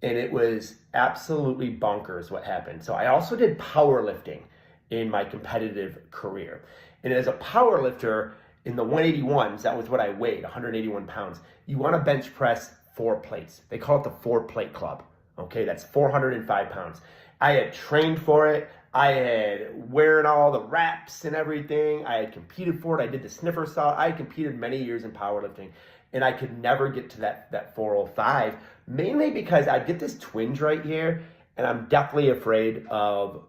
and it was absolutely bonkers what happened. So I also did powerlifting in my competitive career. And as a powerlifter, in the 181s, that was what I weighed, 181 pounds. You want to bench press 4 plates. They call it the 4-plate club. Okay, that's 405 pounds. I had trained for it. I had wearing all the wraps and everything. I had competed for it. I did the sniffer saw. I had competed many years in powerlifting, and I could never get to that 405, mainly because I get this twinge right here, and I'm definitely afraid of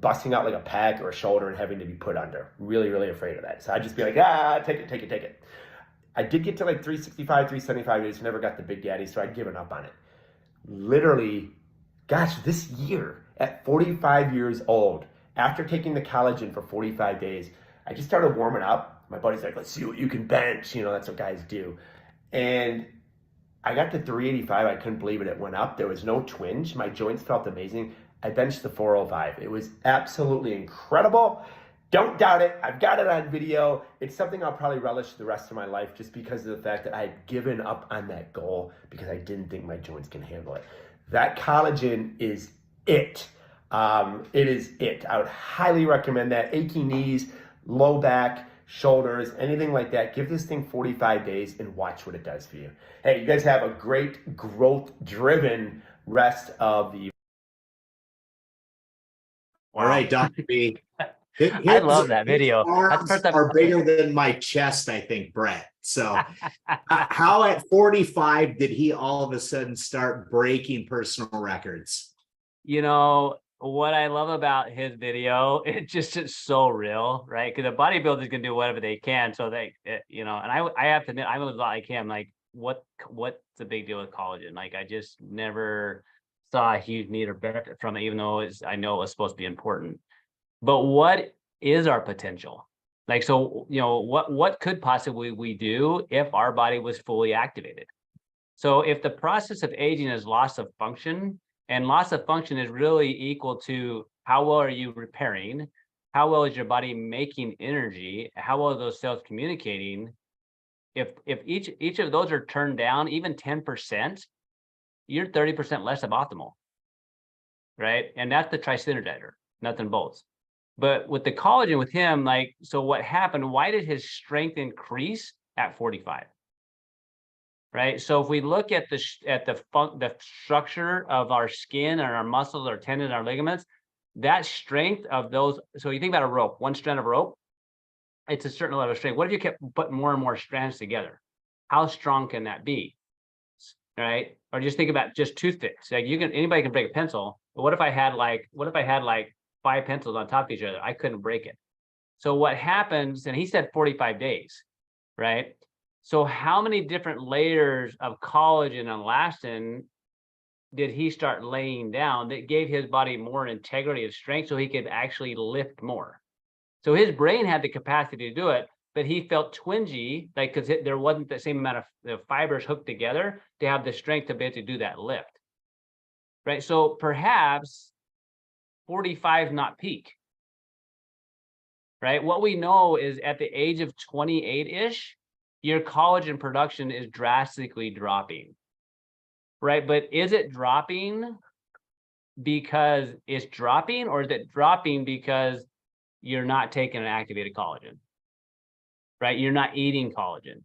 busting out like a pec or a shoulder and having to be put under. Really, really afraid of that. So I'd just be like, take it. I did get to like 365, 375 days, never got the big daddy, so I'd given up on it. Literally, gosh, this year, at 45 years old, after taking the collagen for 45 days, I just started warming up. My buddy's like, let's see what you can bench. You know, that's what guys do. And I got to 385. I couldn't believe it. It went up. There was no twinge. My joints felt amazing. I benched the 405. It was absolutely incredible. Don't doubt it. I've got it on video. It's something I'll probably relish the rest of my life just because of the fact that I had given up on that goal because I didn't think my joints can handle it. That collagen is it. It is it. I would highly recommend that. Achy knees, low back, shoulders, anything like that. Give this thing 45 days and watch what it does for you. Hey, you guys have a great growth-driven rest of the All right, Dr. B. I love that video. Arms are bigger than my chest, I think, Brett. So how at 45 did he all of a sudden start breaking personal records? You know, what I love about his video, it's so real, right? Because the bodybuilders can do whatever they can. So they, you know, and I have to admit, I was like him, like, what's the big deal with collagen? Like, I just never saw a huge need or benefit from it, even though I know it was supposed to be important. But what is our potential? Like, so, you know, what could possibly we do if our body was fully activated? So if the process of aging is loss of function, and loss of function is really equal to how well are you repairing, how well is your body making energy, how well are those cells communicating? If each of those are turned down, even 10%, you're 30% less of optimal, right? And that's the trisynergizer, nuts and bolts. But with the collagen with him, like, so what happened? Why did his strength increase at 45? Right. So if we look at the structure of our skin and our muscles, our tendons, our ligaments, that strength of those. So you think about a rope, one strand of rope, it's a certain level of strength. What if you kept putting more and more strands together? How strong can that be? Right. Or just think about just toothpicks. Like anybody can break a pencil. But what if I had like 5 pencils on top of each other? I couldn't break it. So what happens, and he said 45 days, right? So how many different layers of collagen and elastin did he start laying down that gave his body more integrity and strength so he could actually lift more? So his brain had the capacity to do it, but he felt twingy, like, because there wasn't the same amount of fibers hooked together to have the strength to be able to do that lift, right? So perhaps 45 not peak, right? What we know is at the age of 28-ish, your collagen production is drastically dropping, right? But is it dropping because it's dropping, or is it dropping because you're not taking an activated collagen, right? You're not eating collagen.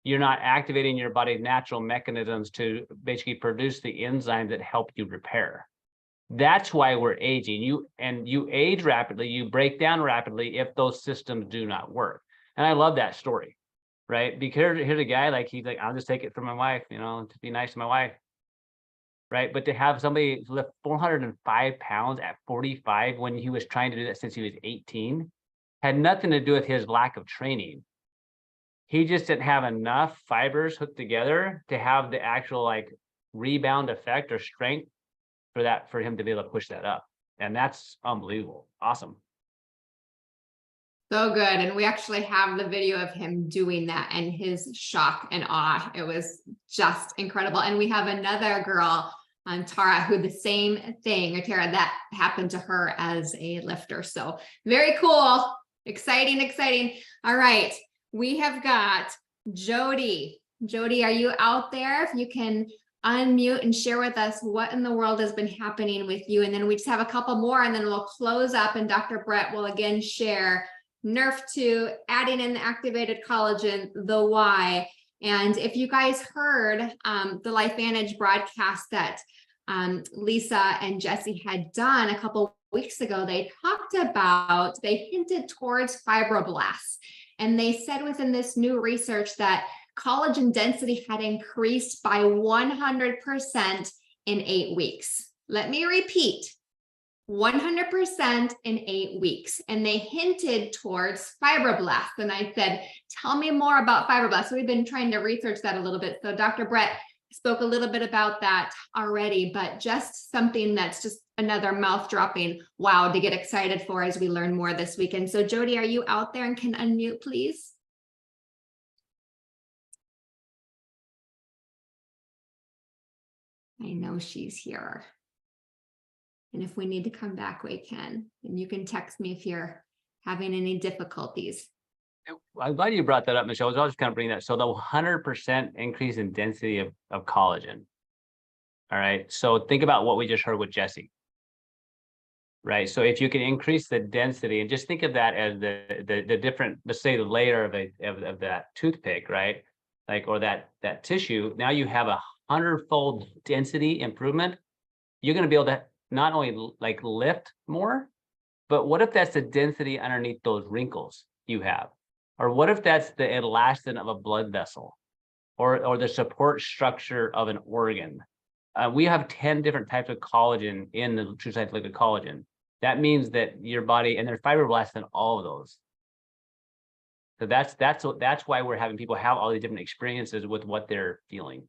you're not activating your body's natural mechanisms to basically produce the enzymes that help you repair. That's why we're aging. You age rapidly, you break down rapidly if those systems do not work. And I love that story, right? Because here's a guy, like, he's like, I'll just take it from my wife, to be nice to my wife, right? But to have somebody lift 405 pounds at 45 when he was trying to do that since he was 18 had nothing to do with his lack of training. He just didn't have enough fibers hooked together to have the actual like rebound effect or strength for him to be able to push that up. And that's unbelievable. Awesome. So good. And we actually have the video of him doing that and his shock and awe. It was just incredible. And we have another girl, Tara, who the same thing, or Tara, that happened to her as a lifter. So very cool. Exciting, exciting. All right. We have got Jody. Jody, are you out there? If you can unmute and share with us what in the world has been happening with you. And then we just have a couple more and then we'll close up and Dr. Brett will again share Nerf 2, adding in the activated collagen, the why. And if you guys heard the LifeVantage broadcast that Lisa and Jesse had done a couple weeks ago, they hinted towards fibroblasts. And they said within this new research that collagen density had increased by 100% in 8 weeks. Let me repeat, 100% in 8 weeks. And they hinted towards fibroblasts. And I said, tell me more about fibroblasts. So we've been trying to research that a little bit. So Dr. Brett spoke a little bit about that already, but just something that's just another mouth dropping wow to get excited for as we learn more this weekend. So Jody, are you out there and can unmute, please? I know she's here. And if we need to come back, we can. And you can text me if you're having any difficulties. I'm glad you brought that up, Michelle. I was just kind of bringing that. So the 100% increase in density of collagen. All right. So think about what we just heard with Jesse. Right. So if you can increase the density and just think of that as the different, let's say the layer of that toothpick, right? Like, or that tissue, now you have 100-fold density improvement. You're going to be able to not only like lift more, but what if that's the density underneath those wrinkles you have? Or what if that's the elastin of a blood vessel or the support structure of an organ? We have 10 different types of collagen in the True Science Liquid Collagen. That means that your body, and there's fibroblasts in all of those. So that's why we're having people have all these different experiences with what they're feeling.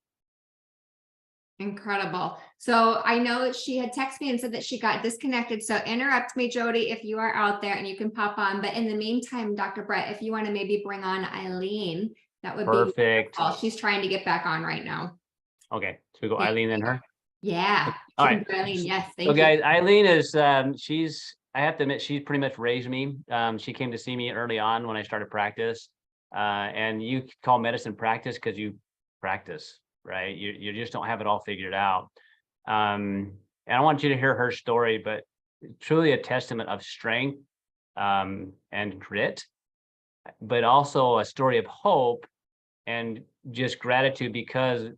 Incredible. So I know she had texted me and said that she got disconnected. So interrupt me, Jody, if you are out there and you can pop on. But in the meantime, Dr. Brett, if you want to maybe bring on Eileen, that would be perfect. Wonderful. She's trying to get back on right now. Okay, so we go Eileen and her. Yeah. All right. Eileen, yes. Thank so you. guys, Eileen is I have to admit, she's pretty much raised me. She came to see me early on when I started practice. And you call medicine practice because you practice. Right? You just don't have it all figured out. And I want you to hear her story, but truly a testament of strength and grit, but also a story of hope and just gratitude because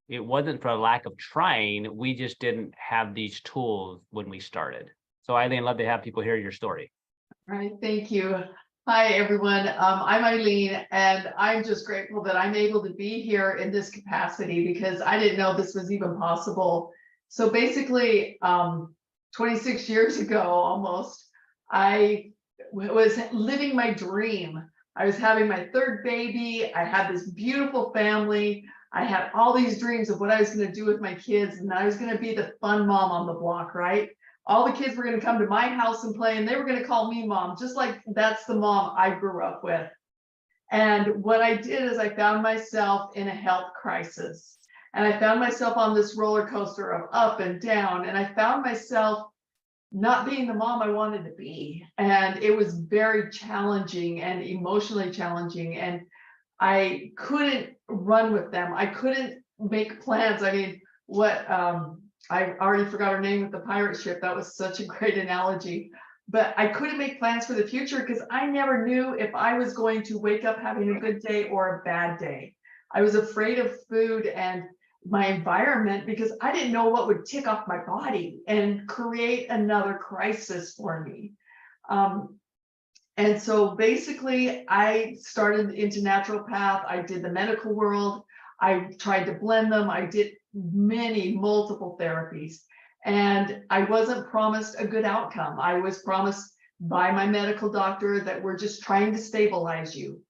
it wasn't for a lack of trying. We just didn't have these tools when we started. So Eileen, love to have people hear your story. All right, thank you. Hi, everyone. I'm Eileen, and I'm just grateful that I'm able to be here in this capacity because I didn't know this was even possible. So basically, 26 years ago, almost, I was living my dream. I was having my third baby. I had this beautiful family. I had all these dreams of what I was going to do with my kids, and I was going to be the fun mom on the block, right? All the kids were going to come to my house and play, and they were going to call me mom, just like that's the mom I grew up with. And what I did is I found myself in a health crisis. And I found myself on this roller coaster of up and down. And I found myself not being the mom I wanted to be. And it was very challenging and emotionally challenging. And I couldn't run with them. I couldn't make plans. I mean, I already forgot her name with the pirate ship. That was such a great analogy. But I couldn't make plans for the future because I never knew if I was going to wake up having a good day or a bad day. I was afraid of food and my environment because I didn't know what would tick off my body and create another crisis for me. And so basically I started into naturopath. I did the medical world. I tried to blend them. I did multiple therapies, and I wasn't promised a good outcome. I was promised by my medical doctor that we're just trying to stabilize you,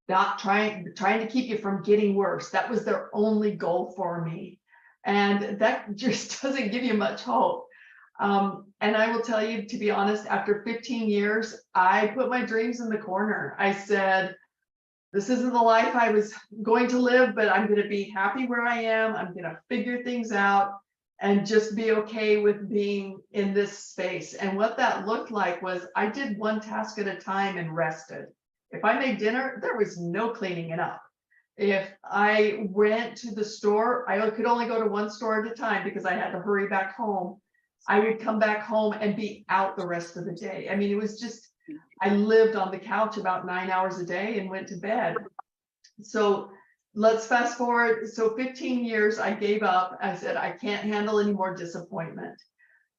not trying to keep you from getting worse. That was their only goal for me. And that just doesn't give you much hope. And I will tell you, to be honest, after 15 years, I put my dreams in the corner. I said, this isn't the life I was going to live, but I'm going to be happy where I am. I'm going to figure things out and just be okay with being in this space. And what that looked like was I did one task at a time and rested. If I made dinner, there was no cleaning it up. If I went to the store, I could only go to one store at a time because I had to hurry back home. I would come back home and be out the rest of the day. I mean, it was just, I lived on the couch about 9 hours a day and went to bed. So let's fast forward. So 15 years, I gave up. I said, I can't handle any more disappointment.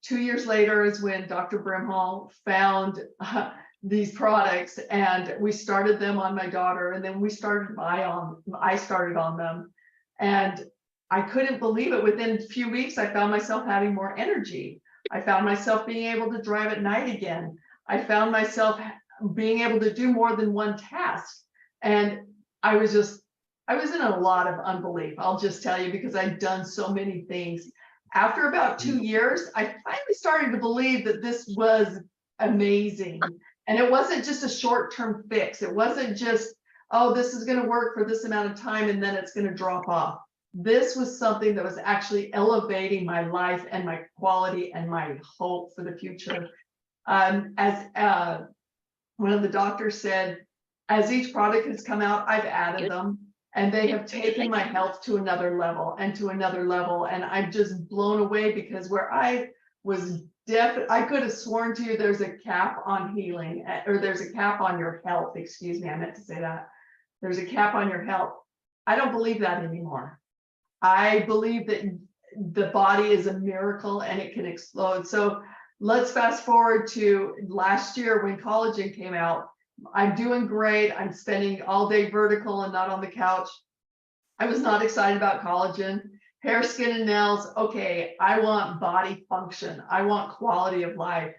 2 years later is when Dr. Brimhall found these products, and we started them on my daughter, and then I started on them, and I couldn't believe it. Within a few weeks, I found myself having more energy. I found myself being able to drive at night again. I found myself being able to do more than one task. And I was in a lot of unbelief, I'll just tell you, because I'd done so many things. After about 2 years, I finally started to believe that this was amazing. And it wasn't just a short-term fix. It wasn't just, oh, this is going to work for this amount of time and then it's going to drop off. This was something that was actually elevating my life and my quality and my hope for the future. As one of the doctors said, as each product has come out, I've added them, and they have taken my health to another level and to another level. And I'm just blown away, because where I was I could have sworn to you there's a cap on healing, or there's a cap on your health. Excuse me, I meant to say that. There's a cap on your health. I don't believe that anymore. I believe that the body is a miracle and it can explode. So let's fast forward to last year when collagen came out. I'm doing great. I'm spending all day vertical and not on the couch. I was not excited about collagen. Hair, skin, and nails. Okay, I want body function. I want quality of life.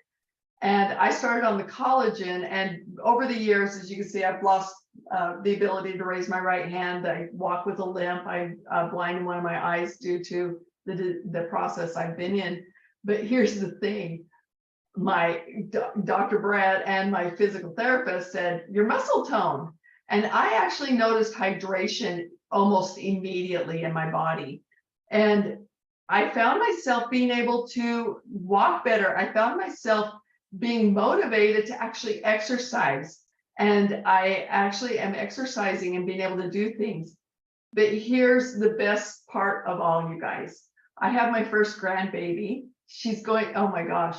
And I started on the collagen, and over the years, as you can see, I've lost the ability to raise my right hand. I walk with a limp. I'm blind in one of my eyes due to the process I've been in. But here's the thing. My Dr. Brad and my physical therapist said, your muscle tone. And I actually noticed hydration almost immediately in my body. And I found myself being able to walk better. I found myself being motivated to actually exercise. And I actually am exercising and being able to do things. But here's the best part of all, you guys. I have my first grandbaby. She's going, oh my gosh,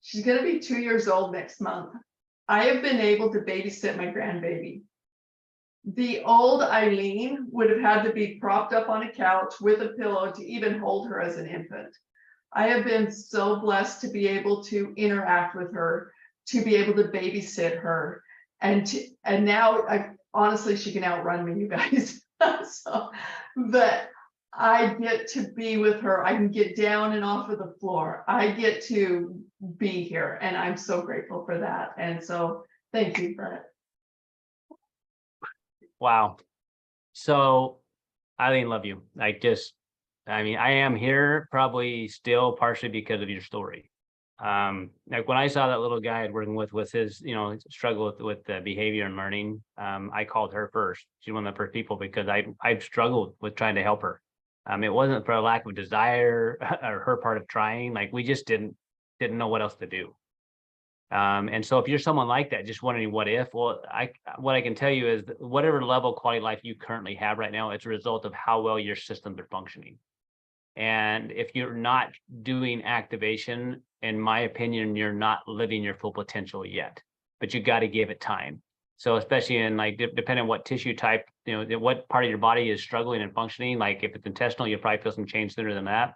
she's going to be 2 years old next month. I have been able to babysit my grandbaby. The old Eileen would have had to be propped up on a couch with a pillow to even hold her as an infant. I have been so blessed to be able to interact with her, to be able to babysit her, and now honestly, she can outrun me, you guys. So, but I get to be with her. I can get down and off of the floor. I get to be here, and I'm so grateful for that. And so, thank you, Brett. Wow. So, Eileen, love you. I mean, I am here probably still partially because of your story. Like when I saw that little guy I'd working with his, struggle with behavior and learning, I called her first. She's one of the first people, because I've struggled with trying to help her. It wasn't for a lack of desire or her part of trying. Like we just didn't know what else to do. And so if you're someone like that, just wondering what if, well, what I can tell you is that whatever level of quality of life you currently have right now, it's a result of how well your systems are functioning. And if you're not doing activation, in my opinion, you're not living your full potential yet, but you got to give it time. So especially in like, depending on what tissue type, what part of your body is struggling and functioning, like if it's intestinal, you'll probably feel some change sooner than that.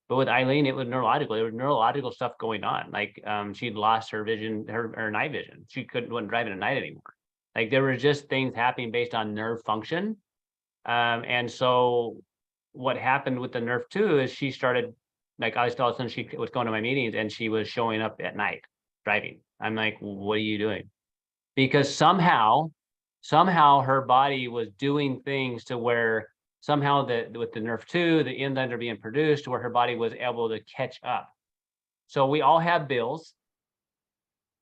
But with Eileen, it was neurological. There was neurological stuff going on. Like she'd lost her vision, her night vision. She wasn't driving at night anymore. Like there were just things happening based on nerve function. And so what happened with the nerve too is she started, like all of a sudden she was going to my meetings and she was showing up at night driving. I'm like, what are you doing? Because somehow her body was doing things to where somehow with the nerve 2, the enzymes are being produced where her body was able to catch up. So we all have bills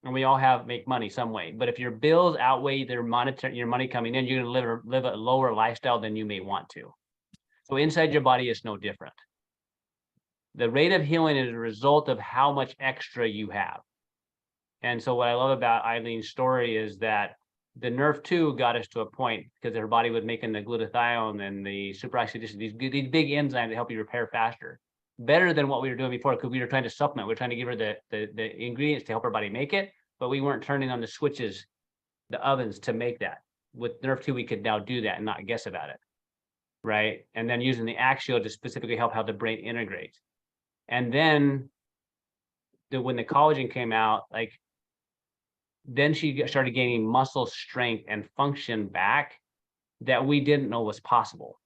and we all make money some way. But if your bills outweigh your money coming in, you're going to live a lower lifestyle than you may want to. So inside your body, it's no different. The rate of healing is a result of how much extra you have. And so what I love about Eileen's story is that the nerve 2 got us to a point because her body was making the glutathione and the superoxidation, these big enzymes that help you repair faster, better than what we were doing before, because we were trying to supplement. We are trying to give her the ingredients to help her body make it, but we weren't turning on the switches, the ovens to make that. With nerve 2, we could now do that and not guess about it, right? And then using the axial to specifically help how the brain integrates. And then when the collagen came out, like, then she started gaining muscle strength and function back that we didn't know was possible,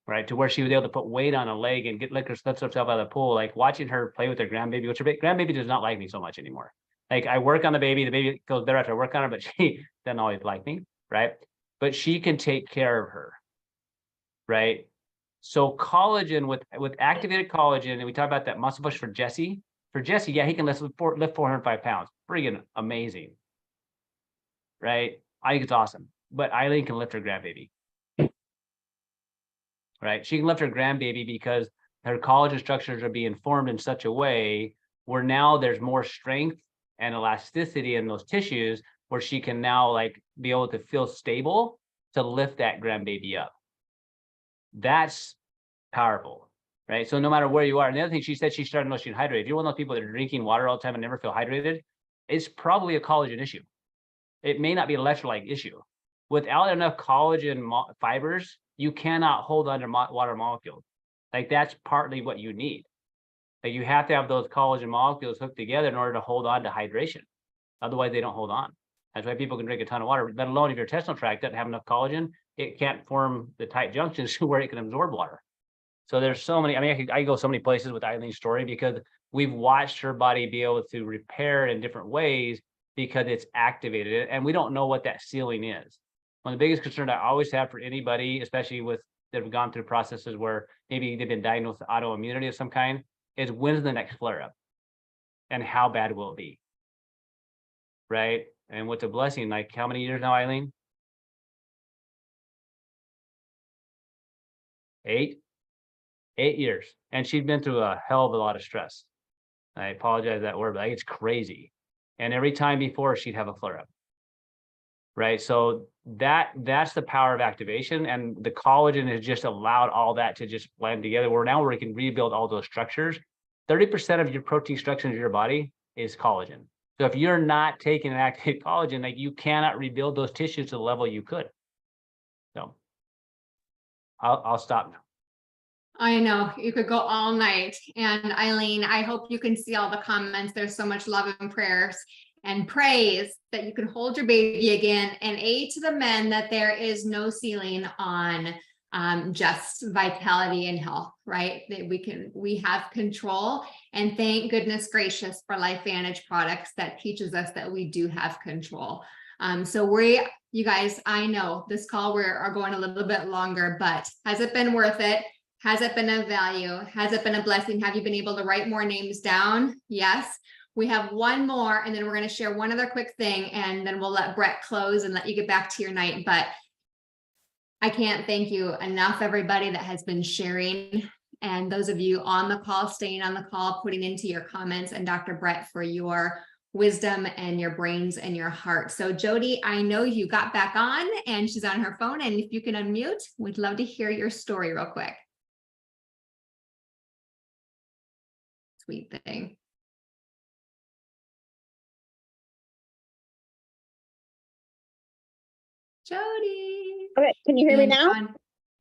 right? To where she was able to put weight on a leg and lift herself out of the pool. Like watching her play with her grandbaby, which her grandbaby does not like me so much anymore. Like I work on the baby goes better after I work on her, but she doesn't always like me, right? But she can take care of her, right? So collagen with activated collagen, and we talk about that muscle push for Jesse. For Jesse, yeah, he can lift 405 pounds. Friggin' amazing. Right? I think it's awesome. But Eileen can lift her grandbaby. Right? She can lift her grandbaby because her collagen structures are being formed in such a way where now there's more strength and elasticity in those tissues where she can now like be able to feel stable to lift that grandbaby up. That's powerful. Right. So no matter where you are. And the other thing she said, she started to know she's hydrated. If you're one of those people that are drinking water all the time and never feel hydrated, it's probably a collagen issue. It may not be an electrolyte issue. Without enough collagen fibers, you cannot hold on to water molecules. Like that's partly what you need. Like you have to have those collagen molecules hooked together in order to hold on to hydration. Otherwise, they don't hold on. That's why people can drink a ton of water, let alone if your intestinal tract doesn't have enough collagen, it can't form the tight junctions where it can absorb water. So there's so many, I mean, I go so many places with Eileen's story because we've watched her body be able to repair in different ways because it's activated and we don't know what that ceiling is. One of the biggest concerns I always have for anybody, especially with that have gone through processes where maybe they've been diagnosed with autoimmunity of some kind, is when's the next flare up and how bad will it be? Right? And what's a blessing, like how many years now, Eileen? 8 years. And she'd been through a hell of a lot of stress. I apologize that word, but it's crazy. And every time before she'd have a flare up. Right. So that's the power of activation. And the collagen has just allowed all that to just blend together where now we can rebuild all those structures. 30% of your protein structure in your body is collagen. So if you're not taking an activated collagen, like you cannot rebuild those tissues to the level you could. So I'll stop now. I know you could go all night. And Eileen, I hope you can see all the comments. There's so much love and prayers and praise that you can hold your baby again, and to the men that there is no ceiling on just vitality and health, right? That we have control, and thank goodness gracious for LifeVantage products that teaches us that we do have control. So you guys, I know this call we're going a little bit longer, but has it been worth it? Has it been of value? Has it been a blessing? Have you been able to write more names down? Yes. We have one more, and then we're going to share one other quick thing, and then we'll let Brett close and let you get back to your night. But I can't thank you enough, everybody that has been sharing, and those of you on the call, staying on the call, putting into your comments, and Dr. Brett for your wisdom and your brains and your heart. So Jody, I know you got back on and she's on her phone, and if you can unmute, we'd love to hear your story real quick. Sweet thing. Jody. Okay, can you hear me And now? John.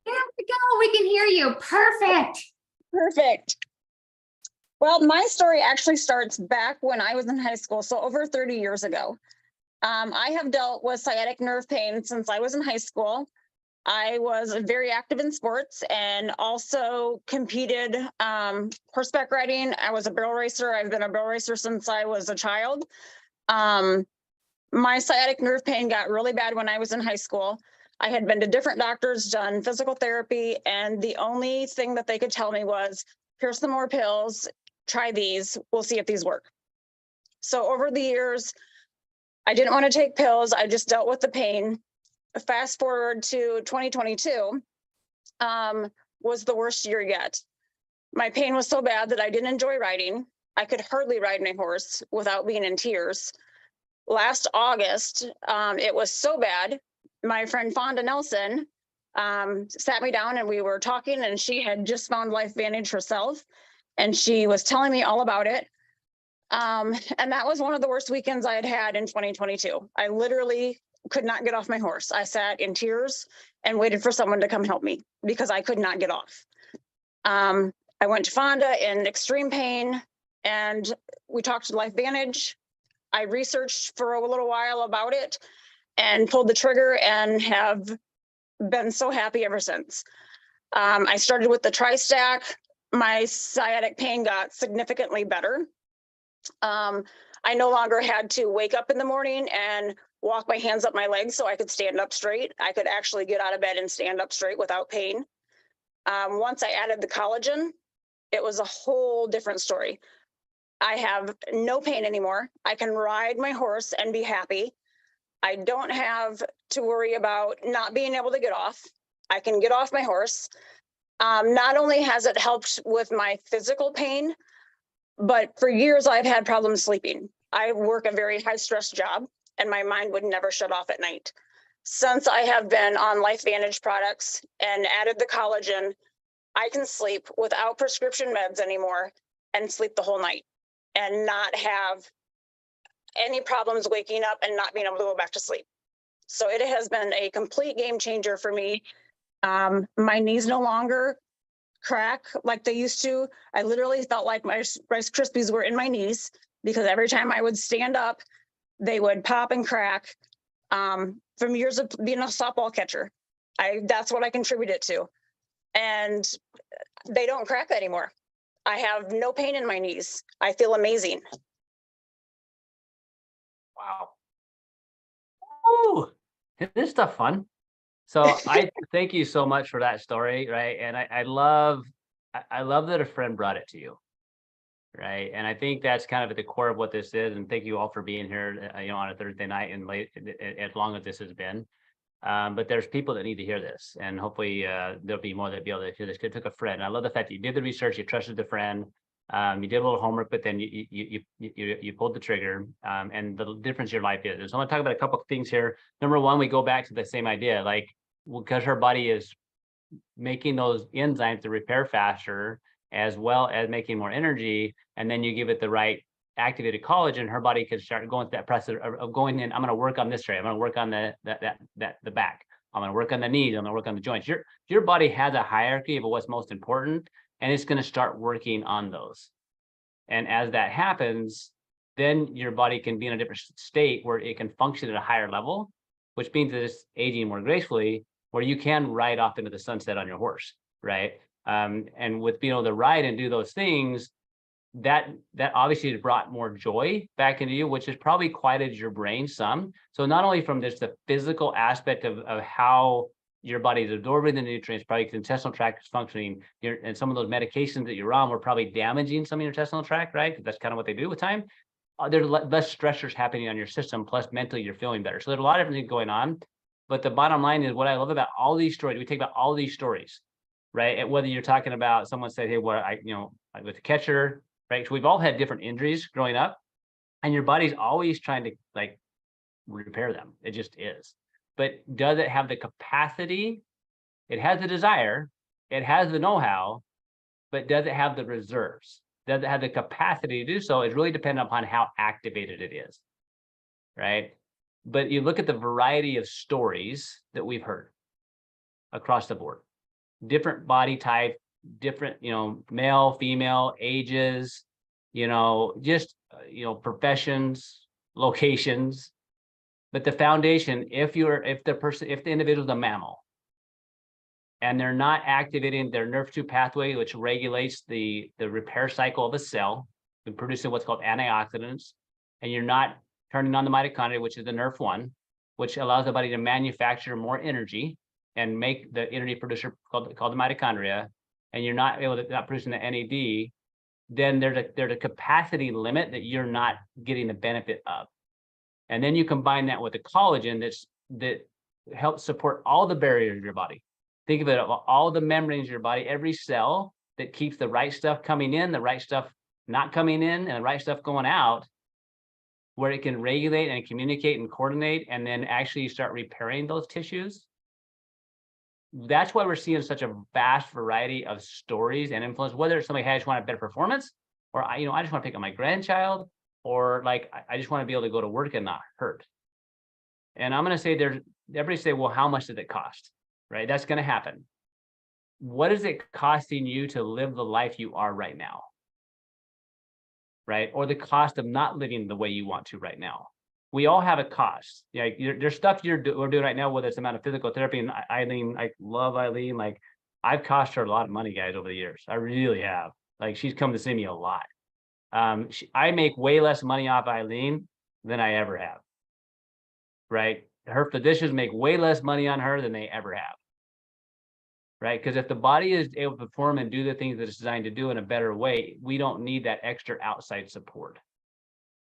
There we go. We can hear you. Perfect. Perfect. Well, my story actually starts back when I was in high school, so over 30 years ago. I have dealt with sciatic nerve pain since I was in high school. I was very active in sports and also competed horseback riding. I was a barrel racer. I've been a barrel racer since I was a child. My sciatic nerve pain got really bad when I was in high school. I had been to different doctors, done physical therapy, and the only thing that they could tell me was, here's some more pills, try these, we'll see if these work. So over the years, I didn't want to take pills. I just dealt with the pain. Fast forward to 2022, was the worst year yet. My pain was so bad that I didn't enjoy riding. I could hardly ride my horse without being in tears. Last August, it was so bad. My friend Fonda Nelson sat me down and we were talking, and she had just found LifeVantage herself, and she was telling me all about it. And that was one of the worst weekends I had had in 2022. I literally could not get off my horse. I sat in tears and waited for someone to come help me because I could not get off. I went to Fonda in extreme pain, and we talked to LifeVantage. I researched for a little while about it and pulled the trigger and have been so happy ever since. I started with the tri-stack. My sciatic pain got significantly better. I no longer had to wake up in the morning and walk my hands up my legs so I could stand up straight. I could actually get out of bed and stand up straight without pain. Once I added the collagen, it was a whole different story. I have no pain anymore. I can ride my horse and be happy. I don't have to worry about not being able to get off. I can get off my horse. Not only has it helped with my physical pain, but for years I've had problems sleeping. I work a very high stress job and my mind would never shut off at night. Since I have been on LifeVantage products and added the collagen, I can sleep without prescription meds anymore and sleep the whole night and not have any problems waking up and not being able to go back to sleep. So it has been a complete game changer for me. My knees no longer crack like they used to. I literally felt like my Rice Krispies were in my knees because every time I would stand up, they would pop and crack. From years of being a softball catcher, that's what I contribute it to. And they don't crack anymore. I have no pain in my knees. I feel amazing. Wow. Ooh, isn't this stuff fun? So I thank you so much for that story, right? And I love that a friend brought it to you, right? And I think that's kind of at the core of what this is. And thank you all for being here, on a Thursday night and late, as long as this has been. But there's people that need to hear this, and hopefully there'll be more that be able to hear this. It took a friend. I love the fact that you did the research, you trusted the friend, you did a little homework, but then you pulled the trigger, and the difference in your life is. So I want to talk about a couple of things here. Number one, we go back to the same idea, like because her body is making those enzymes to repair faster, as well as making more energy, and then you give it the right activated collagen, her body can start going through that process of going in. I'm going to work on this area. I'm going to work on the back. I'm going to work on the knees. I'm going to work on the joints. Your body has a hierarchy of what's most important, and it's going to start working on those. And as that happens, then your body can be in a different state where it can function at a higher level, which means that it's aging more gracefully, where you can ride off into the sunset on your horse, right? And with being able to ride and do those things, that obviously has brought more joy back into you, which has probably quieted your brain some. So not only from just the physical aspect of how your body is absorbing the nutrients, probably your intestinal tract is functioning, and some of those medications that you're on were probably damaging some of your intestinal tract, right? Because that's kind of what they do with time. There's less stressors happening on your system, plus mentally you're feeling better. So there's a lot of different things going on. But the bottom line is, what I love about all these stories, we take about all these stories, right? And whether you're talking about someone say, hey, well, I with the catcher, right? So we've all had different injuries growing up, and your body's always trying to like repair them. It just is. But does it have the capacity? It has the desire, it has the know-how, but does it have the reserves? Does it have the capacity to do so? It's really dependent upon how activated it is, right? But you look at the variety of stories that we've heard across the board, different body type, different, male, female, ages, just, professions, locations. But the foundation, if the individual is a mammal and they're not activating their NRF2 pathway, which regulates the repair cycle of a cell and producing what's called antioxidants, and you're not turning on the mitochondria, which is the NRF1, which allows the body to manufacture more energy and make the energy producer called the mitochondria, and you're not producing the NAD, then there's a capacity limit that you're not getting the benefit of. And then you combine that with the collagen that helps support all the barriers of your body. Think of it, of all the membranes of your body, every cell that keeps the right stuff coming in, the right stuff not coming in, and the right stuff going out, where it can regulate and communicate and coordinate, and then actually start repairing those tissues. That's why we're seeing such a vast variety of stories and influence, whether it's somebody, hey, I just want a better performance, or I just want to pick up my grandchild, or like, I just want to be able to go to work and not hurt. And I'm going to say everybody say, well, how much did it cost? Right? That's going to happen. What is it costing you to live the life you are right now? Right? Or the cost of not living the way you want to right now. We all have a cost. There's stuff we're doing right now, whether it's the amount of physical therapy. And Eileen, I love Eileen. Like, I've cost her a lot of money, guys, over the years. I really have. Like, she's come to see me a lot. I make way less money off Eileen than I ever have. Right? Her physicians make way less money on her than they ever have. Right? Because if the body is able to perform and do the things that it's designed to do in a better way, we don't need that extra outside support.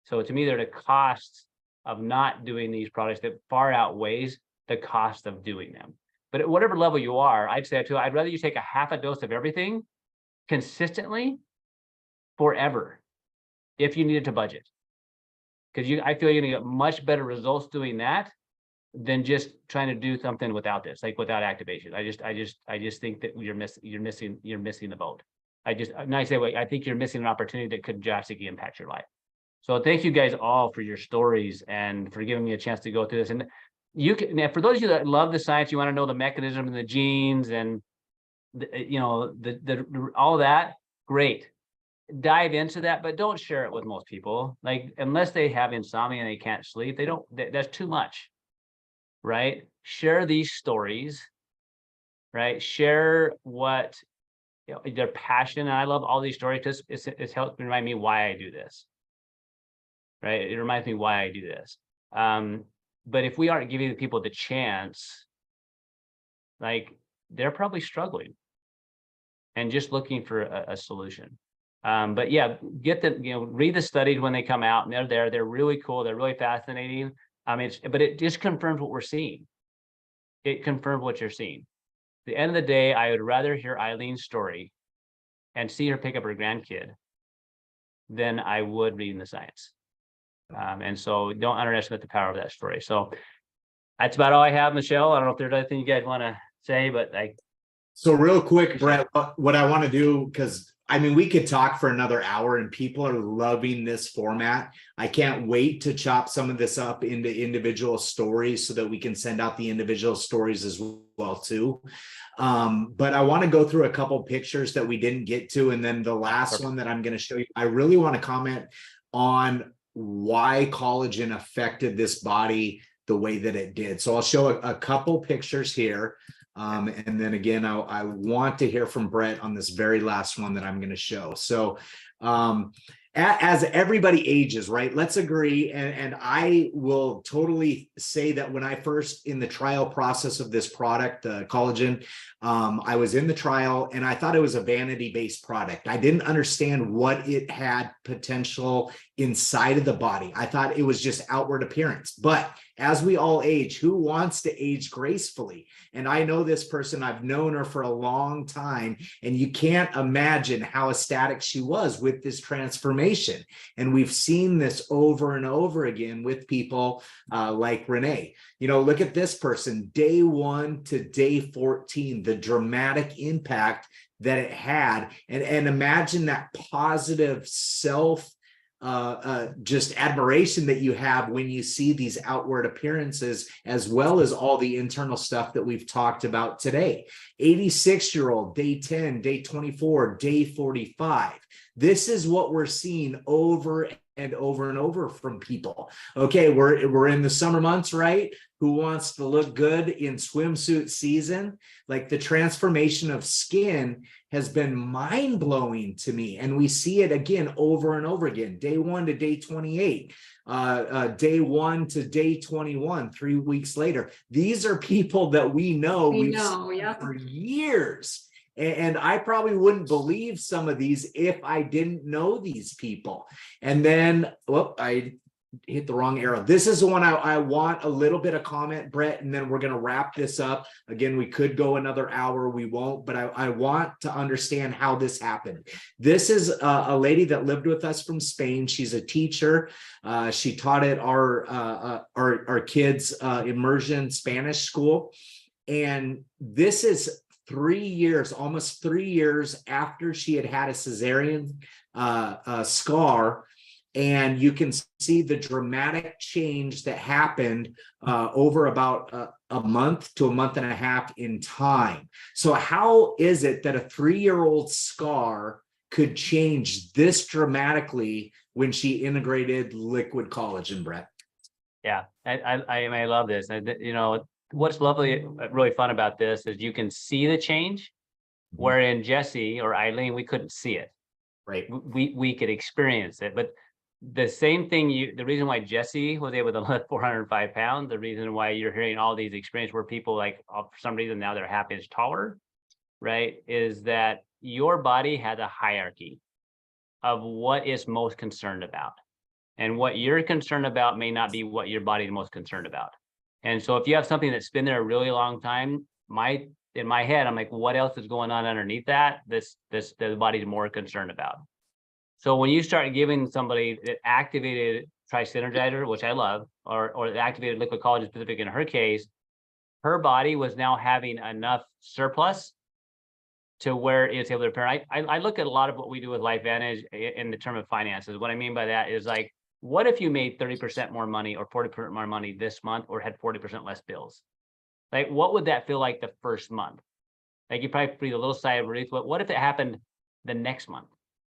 So to me, there's a cost of not doing these products that far outweighs the cost of doing them. But at whatever level you are, I'd say too, I'd rather you take a half a dose of everything consistently forever if you needed to budget. Because I feel you're gonna get much better results doing that than just trying to do something without this, like without activation. I just think that you're missing the boat. I think you're missing an opportunity that could drastically impact your life. So thank you guys all for your stories and for giving me a chance to go through this. And for those of you that love the science, you want to know the mechanism and the genes and all that, great. Dive into that, but don't share it with most people. Like, unless they have insomnia and they can't sleep, that's too much. Right? Share these stories, right? Share what their passion. And I love all these stories because it's helped remind me why I do this. Right? It reminds me why I do this. But if we aren't giving the people the chance, like, they're probably struggling and just looking for a solution. But yeah, read the studies when they come out, and they're really cool. They're really fascinating. But it just confirms what we're seeing. It confirms what you're seeing. At the end of the day, I would rather hear Eileen's story and see her pick up her grandkid than I would reading the science. And so don't underestimate the power of that story. So that's about all I have, Michelle. I don't know if there's anything you guys want to say, but so real quick, Brett, what I want to do, because we could talk for another hour and people are loving this format. I can't wait to chop some of this up into individual stories so that we can send out the individual stories as well too. But I want to go through a couple pictures that we didn't get to. And then the last one that I'm going to show you, I really want to comment on why collagen affected this body the way that it did. So I'll show a couple pictures here. And then again, I want to hear from Brett on this very last one that I'm going to show. So as everybody ages, right? Let's agree. And I will totally say that when I first in the trial process of this product, collagen, I was in the trial and I thought it was a vanity-based product. I didn't understand what it had potential inside of the body. I thought it was just outward appearance. But as we all age, who wants to age gracefully? And I know this person, I've known her for a long time, and you can't imagine how ecstatic she was with this transformation. And we've seen this over and over again with people like Renee. Look at this person, day 1 to day 14, the dramatic impact that it had. And imagine that positive self just admiration that you have when you see these outward appearances, as well as all the internal stuff that we've talked about today. 86-year-old, day 10, day 24, day 45. This is what we're seeing over and over and over from people. Okay, we're in the summer months, right? Who wants to look good in swimsuit season? Like, the transformation of skin has been mind-blowing to me. And we see it again over and over again. Day 1 to day 28, day 1 to day 21, 3 weeks later. These are people that we know we've seen for years. And I probably wouldn't believe some of these if I didn't know these people. And then, I hit the wrong arrow. This is the one I want a little bit of comment, Brett, and then we're going to wrap this up. Again, we could go another hour. We won't, but I want to understand how this happened. This is a lady that lived with us from Spain. She's a teacher. She taught at our kids' immersion Spanish school. And this is 3 years, almost 3 years after she had a cesarean scar. And you can see the dramatic change that happened over about a month to a month and a half in time. So how is it that a 3-year-old scar could change this dramatically when she integrated liquid collagen, Brett? Yeah, I love this. You know, what's really fun about this is you can see the change, wherein Jesse or Eileen, we couldn't see it. Right. We could experience it, but the same thing, the reason why Jesse was able to lift 405 pounds, the reason why you're hearing all these experiences where people, like, for some reason now they're half inch taller, right, is that your body has a hierarchy of what it's most concerned about. And what you're concerned about may not be what your body is most concerned about. And so if you have something that's been there a really long time, in my head, I'm like, what else is going on underneath that? The body's more concerned about. So when you start giving somebody the activated tri-synergizer, which I love, or the activated liquid collagen specific in her case, her body was now having enough surplus to where it's able to repair. I look at a lot of what we do with LifeVantage in the term of finances. What I mean by that is, like, what if you made 30% more money or 40% more money this month, or had 40% less bills? Like, what would that feel like the first month? Like, you probably breathe a little sigh of relief, but what if it happened the next month?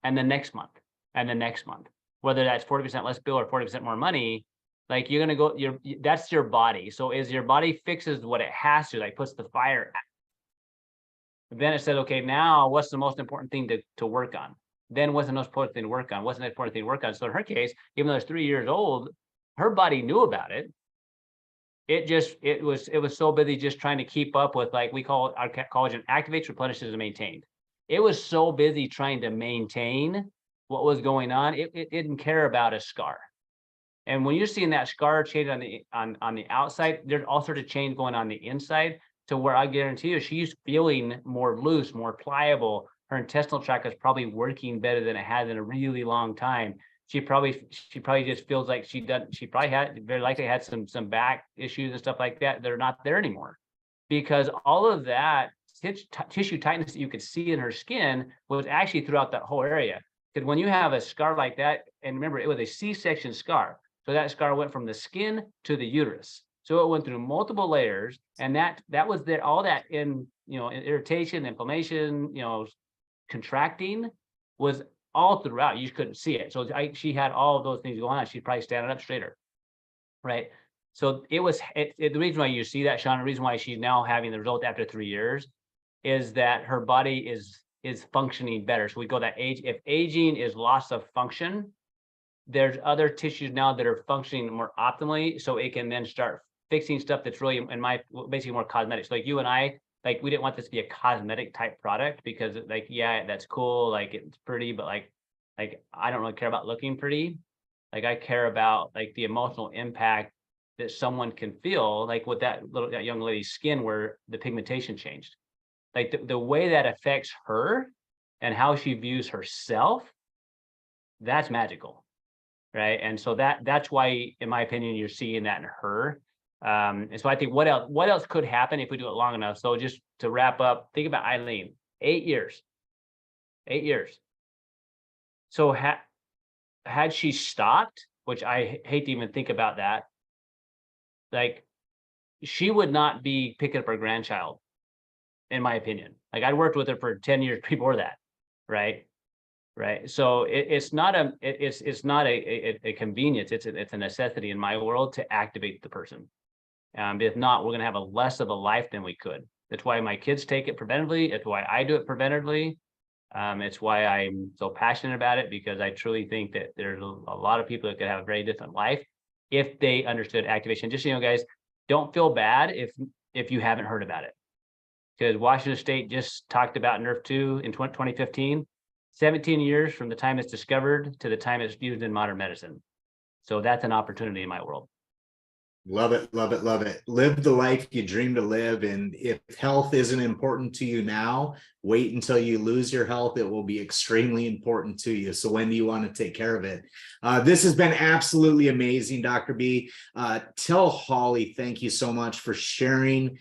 And the next month, and the next month, whether that's 40% less bill or 40% more money, like, you're going to go, that's your body. So as your body fixes what it has to, like, puts the fire out, then it says, okay, now what's the most important thing to work on? Then what's the most important thing to work on? What's the most important thing to work on? So in her case, even though it's 3 years old, her body knew about it. It was so busy just trying to keep up with, like, we call it our collagen activates, replenishes, and maintained. It was so busy trying to maintain what was going on. It didn't care about a scar. And when you're seeing that scar change on the outside, there's all sorts of change going on the inside, to where I guarantee you she's feeling more loose, more pliable. Her intestinal tract is probably working better than it has in a really long time. She probably just feels like she probably very likely had some back issues and stuff like that. They're not there anymore, because all of that tissue tightness that you could see in her skin was actually throughout that whole area. Because when you have a scar like that, and remember, it was a C-section scar, so that scar went from the skin to the uterus, so it went through multiple layers, and that was there, all that irritation, inflammation, contracting was all throughout. You couldn't see it. So she had all of those things going on. She'd probably standing up straighter, right? So the reason why you see that, Sean, the reason why she's now having the result after 3 years is that her body is functioning better. So we go that age. If aging is loss of function, there's other tissues now that are functioning more optimally, so it can then start fixing stuff that's really, basically more cosmetic. So like you and I, like, we didn't want this to be a cosmetic type product, because, like, yeah, that's cool, like, it's pretty, but like I don't really care about looking pretty. Like, I care about, like, the emotional impact that someone can feel, like with that young lady's skin where the pigmentation changed. Like, the way that affects her and how she views herself, that's magical, right? And so that's why, in my opinion, you're seeing that in her. And so I think what else could happen if we do it long enough? So just to wrap up, think about Eileen, 8 years. 8 years. So had she stopped, which I hate to even think about that, like she would not be picking up her grandchild, in my opinion. Like I'd worked with her for 10 years before that, right? Right. So it's not a convenience. It's a necessity in my world to activate the person. If not, we're going to have a less of a life than we could. That's why my kids take it preventatively. It's why I do it preventatively. It's why I'm so passionate about it, because I truly think that there's a lot of people that could have a very different life if they understood activation. Just so you know, guys, don't feel bad if you haven't heard about it, because Washington State just talked about Nerf 2 in 2015, 17 years from the time it's discovered to the time it's used in modern medicine. So that's an opportunity in my world. Love it, love it, love it. Live the life you dream to live. And if health isn't important to you now, wait until you lose your health. It will be extremely important to you. So when do you want to take care of it? This has been absolutely amazing, Dr. B. Tell Holly, thank you so much for sharing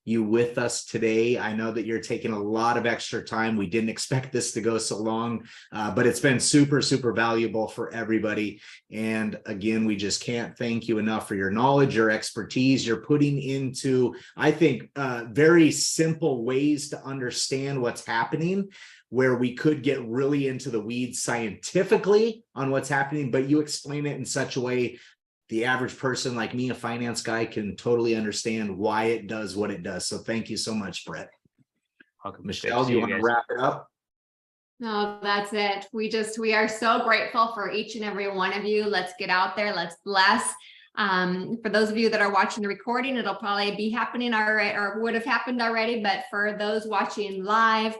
you with us today. I know that you're taking a lot of extra time. We didn't expect this to go so long, but it's been super, super valuable for everybody. And again, we just can't thank you enough for your knowledge, your expertise you're putting into, I think, very simple ways to understand what's happening, where we could get really into the weeds scientifically on what's happening, but you explain it in such a way the average person like me, a finance guy, can totally understand why it does what it does. So thank you so much, Brett. Welcome. Michelle, do you want to wrap it up? No, that's it. We are so grateful for each and every one of you. Let's get out there. Let's bless. For those of you that are watching the recording, it'll probably be happening already, or would have happened already. But for those watching live,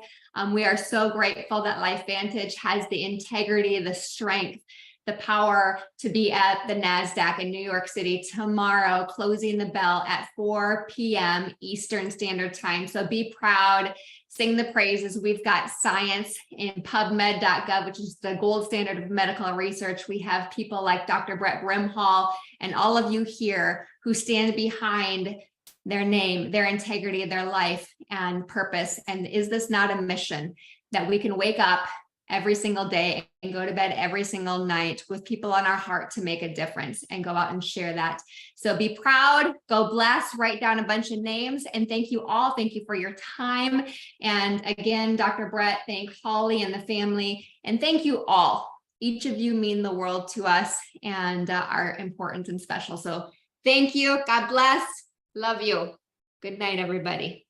we are so grateful that LifeVantage has the integrity, the strength, the power to be at the NASDAQ in New York City tomorrow, closing the bell at 4 p.m. Eastern Standard Time. So be proud, sing the praises. We've got science in PubMed.gov, which is the gold standard of medical research. We have people like Dr. Brett Brimhall and all of you here who stand behind their name, their integrity, their life and purpose. And is this not a mission that we can wake up every single day and go to bed every single night with people on our heart to make a difference and go out and share that? So be proud, go bless, write down a bunch of names, and thank you all. Thank you for your time. And again, Dr. Brett, thank Holly and the family, and thank you all. Each of you mean the world to us and are important and special. So thank you. God bless. Love you. Good night, everybody.